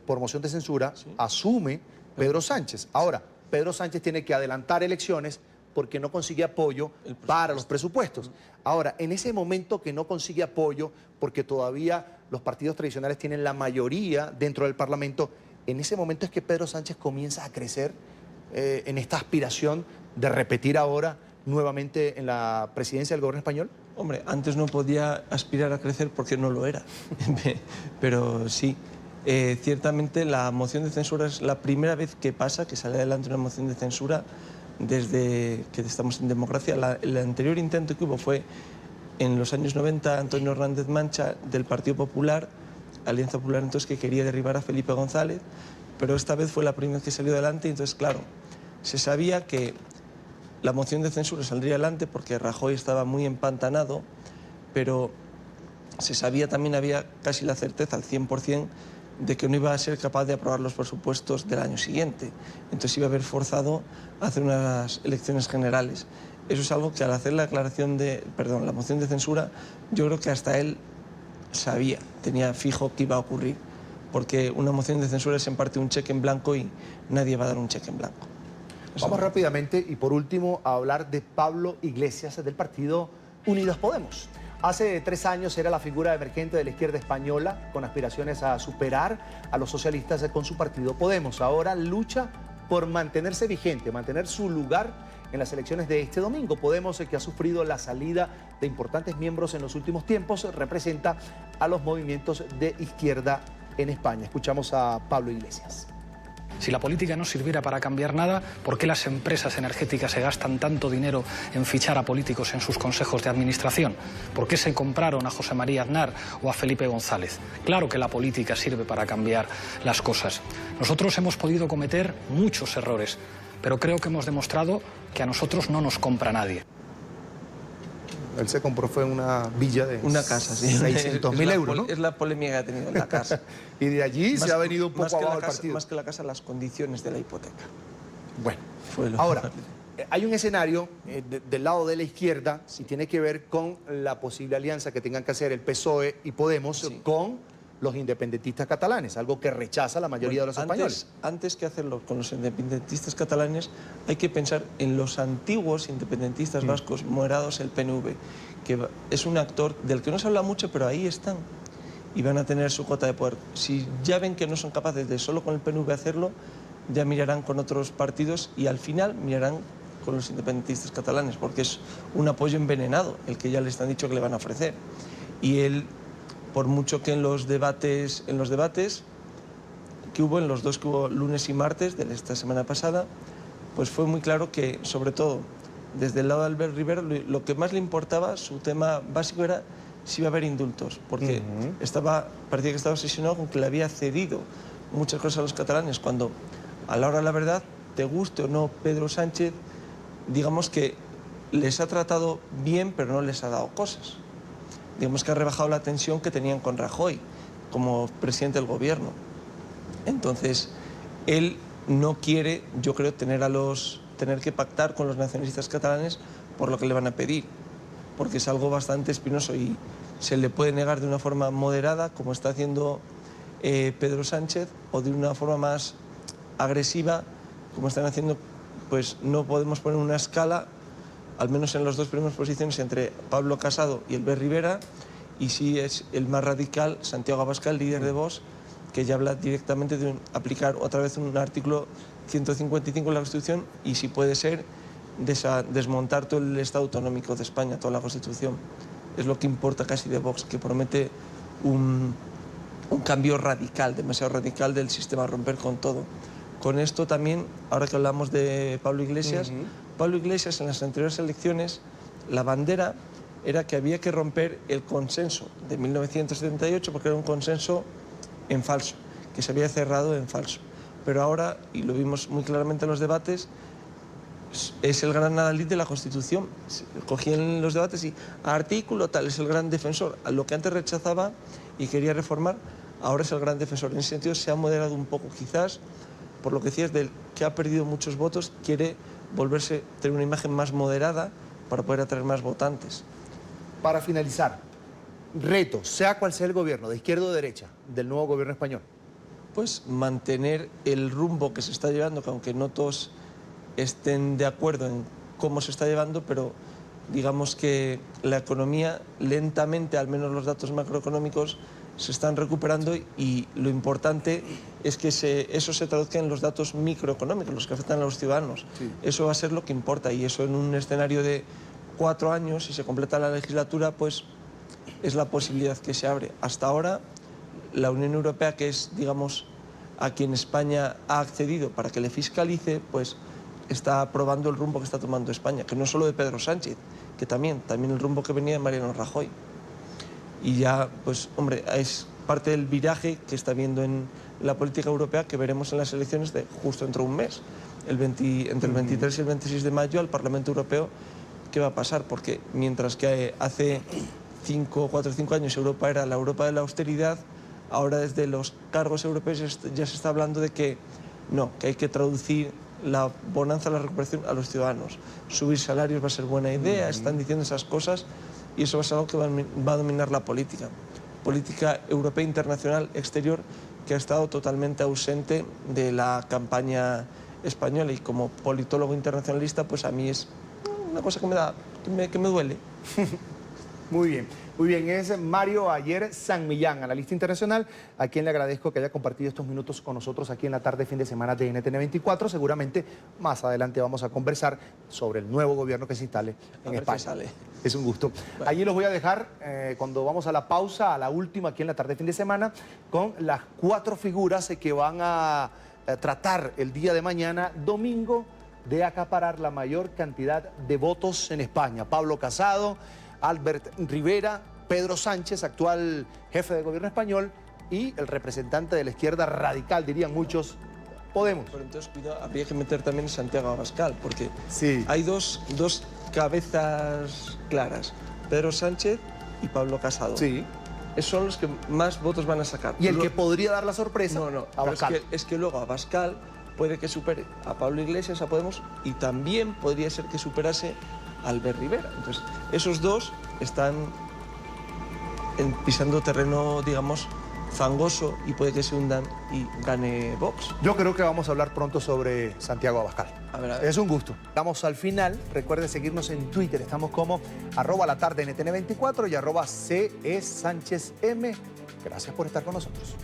por moción de censura, asume Pedro Sánchez. Ahora, Pedro Sánchez tiene que adelantar elecciones porque no consigue apoyo para los presupuestos. Ahora, en ese momento que no consigue apoyo, porque todavía los partidos tradicionales tienen la mayoría dentro del Parlamento, en ese momento es que Pedro Sánchez comienza a crecer en esta aspiración de repetir ahora nuevamente en la presidencia del gobierno español. Hombre, antes no podía aspirar a crecer porque no lo era, pero sí. Ciertamente la moción de censura es la primera vez que pasa, que sale adelante una moción de censura desde que estamos en democracia. El anterior intento que hubo fue en los años 90, Antonio Hernández Mancha, del Partido Popular, Alianza Popular, entonces, que quería derribar a Felipe González, pero esta vez fue la primera vez que salió adelante, y entonces, claro, se sabía que la moción de censura saldría adelante porque Rajoy estaba muy empantanado, pero se sabía también, había casi la certeza al 100%, de que no iba a ser capaz de aprobar los presupuestos del año siguiente. Entonces iba a haber forzado a hacer unas elecciones generales. Eso es algo que al hacer la moción de censura, yo creo que hasta él sabía, tenía fijo que iba a ocurrir, porque una moción de censura es en parte un cheque en blanco y nadie va a dar un cheque en blanco. Vamos rápidamente y por último a hablar de Pablo Iglesias del partido Unidos Podemos. Hace 3 años era la figura emergente de la izquierda española con aspiraciones a superar a los socialistas con su partido Podemos. Ahora lucha por mantenerse vigente, mantener su lugar en las elecciones de este domingo. Podemos, que ha sufrido la salida de importantes miembros en los últimos tiempos, representa a los movimientos de izquierda en España. Escuchamos a Pablo Iglesias. Si la política no sirviera para cambiar nada, ¿por qué las empresas energéticas se gastan tanto dinero en fichar a políticos en sus consejos de administración? ¿Por qué se compraron a José María Aznar o a Felipe González? Claro que la política sirve para cambiar las cosas. Nosotros hemos podido cometer muchos errores, pero creo que hemos demostrado que a nosotros no nos compra nadie. Él se compró fue una villa de una casa, sí. 600.000 euros, ¿no? Es la polémica que ha tenido en la casa. Y de allí se ha venido un poco abajo el partido. Más que la casa, las condiciones de la hipoteca. Bueno, ahora, hay un escenario del lado de la izquierda y tiene que ver con la posible alianza que tengan que hacer el PSOE y Podemos con los independentistas catalanes, algo que rechaza la mayoría de los españoles. Antes que hacerlo con los independentistas catalanes, hay que pensar en los antiguos independentistas vascos, moderados, el PNV, que es un actor del que no se habla mucho, pero ahí están y van a tener su cuota de poder. Si ya ven que no son capaces de solo con el PNV hacerlo, ya mirarán con otros partidos y al final mirarán con los independentistas catalanes, porque es un apoyo envenenado el que ya les han dicho que le van a ofrecer. Y él, por mucho que en los debates que hubo, en los dos que hubo lunes y martes de esta semana pasada, pues fue muy claro que, sobre todo, desde el lado de Albert Rivera, lo que más le importaba, su tema básico era si iba a haber indultos, porque parecía que estaba obsesionado con que le había cedido muchas cosas a los catalanes, cuando a la hora de la verdad, te guste o no Pedro Sánchez, digamos que les ha tratado bien, pero no les ha dado cosas. Digamos que ha rebajado la tensión que tenían con Rajoy como presidente del gobierno. Entonces, él no quiere, yo creo, tener que pactar con los nacionalistas catalanes por lo que le van a pedir, porque es algo bastante espinoso y se le puede negar de una forma moderada, como está haciendo Pedro Sánchez, o de una forma más agresiva, como están haciendo. Pues no podemos poner una escala, al menos en las dos primeras posiciones, entre Pablo Casado y Albert Rivera, y sí es el más radical, Santiago Abascal, líder de Vox, que ya habla directamente de aplicar otra vez un artículo 155 de la Constitución y, si puede ser, desmontar todo el Estado autonómico de España, toda la Constitución. Es lo que importa casi de Vox, que promete un cambio radical, demasiado radical del sistema, romper con todo. Con esto también, ahora que hablamos de Pablo Iglesias, Pablo Iglesias en las anteriores elecciones, la bandera era que había que romper el consenso de 1978, porque era un consenso en falso, que se había cerrado en falso. Pero ahora, y lo vimos muy claramente en los debates, es el gran adalid de la Constitución. Cogían los debates y artículo tal, es el gran defensor. Lo que antes rechazaba y quería reformar, ahora es el gran defensor. En ese sentido se ha moderado un poco, quizás, por lo que decías, del que ha perdido muchos votos, quiere tener una imagen más moderada para poder atraer más votantes. Para finalizar, reto, sea cual sea el gobierno, de izquierda o de derecha, del nuevo gobierno español. Pues mantener el rumbo que se está llevando, que aunque no todos estén de acuerdo en cómo se está llevando, pero digamos que la economía lentamente, al menos los datos macroeconómicos, se están recuperando y lo importante es que eso se traduzca en los datos microeconómicos, los que afectan a los ciudadanos. Sí. Eso va a ser lo que importa y eso en un escenario de 4 años, si se completa la legislatura, pues es la posibilidad que se abre. Hasta ahora, la Unión Europea, que es, digamos, a quien España ha accedido para que le fiscalice, pues está aprobando el rumbo que está tomando España, que no solo de Pedro Sánchez, que también el rumbo que venía de Mariano Rajoy. Y ya, pues, hombre, es parte del viraje que está viendo en la política europea que veremos en las elecciones de justo dentro de un mes, entre el 23 y el 26 de mayo, al Parlamento Europeo. ¿Qué va a pasar? Porque mientras que hace 4 o 5 años Europa era la Europa de la austeridad, ahora desde los cargos europeos ya se está hablando de que no, que hay que traducir la bonanza, la recuperación a los ciudadanos. Subir salarios va a ser buena idea, están diciendo esas cosas y eso va a ser algo que va a dominar la política. Política europea, internacional, exterior, que ha estado totalmente ausente de la campaña española y como politólogo internacionalista, pues a mí es una cosa que me duele. Muy bien. Es Mario Ayer San Millán, analista internacional, a quien le agradezco que haya compartido estos minutos con nosotros aquí en la tarde, fin de semana de NTN 24. Seguramente más adelante vamos a conversar sobre el nuevo gobierno que se instale en España. Es un gusto. Bueno. Allí los voy a dejar cuando vamos a la pausa, a la última aquí en la tarde, fin de semana, con las 4 figuras que van a tratar el día de mañana, domingo, de acaparar la mayor cantidad de votos en España. Pablo Casado, Albert Rivera, Pedro Sánchez, actual jefe de gobierno español, y el representante de la izquierda radical, dirían muchos, Podemos. Pero entonces, cuidado, habría que meter también a Santiago Abascal, porque hay dos cabezas claras, Pedro Sánchez y Pablo Casado. Sí. Esos son los que más votos van a sacar. Y el que podría dar la sorpresa, Abascal. Es que luego Abascal puede que supere a Pablo Iglesias, a Podemos, y también podría ser que superase a Albert Rivera. Entonces, esos dos están pisando terreno, digamos, fangoso y puede que se hundan y gane Vox. Yo creo que vamos a hablar pronto sobre Santiago Abascal. A ver. Es un gusto. Vamos al final. Recuerde seguirnos en Twitter. Estamos como @latardenetn24 y @CESánchezM. Gracias por estar con nosotros.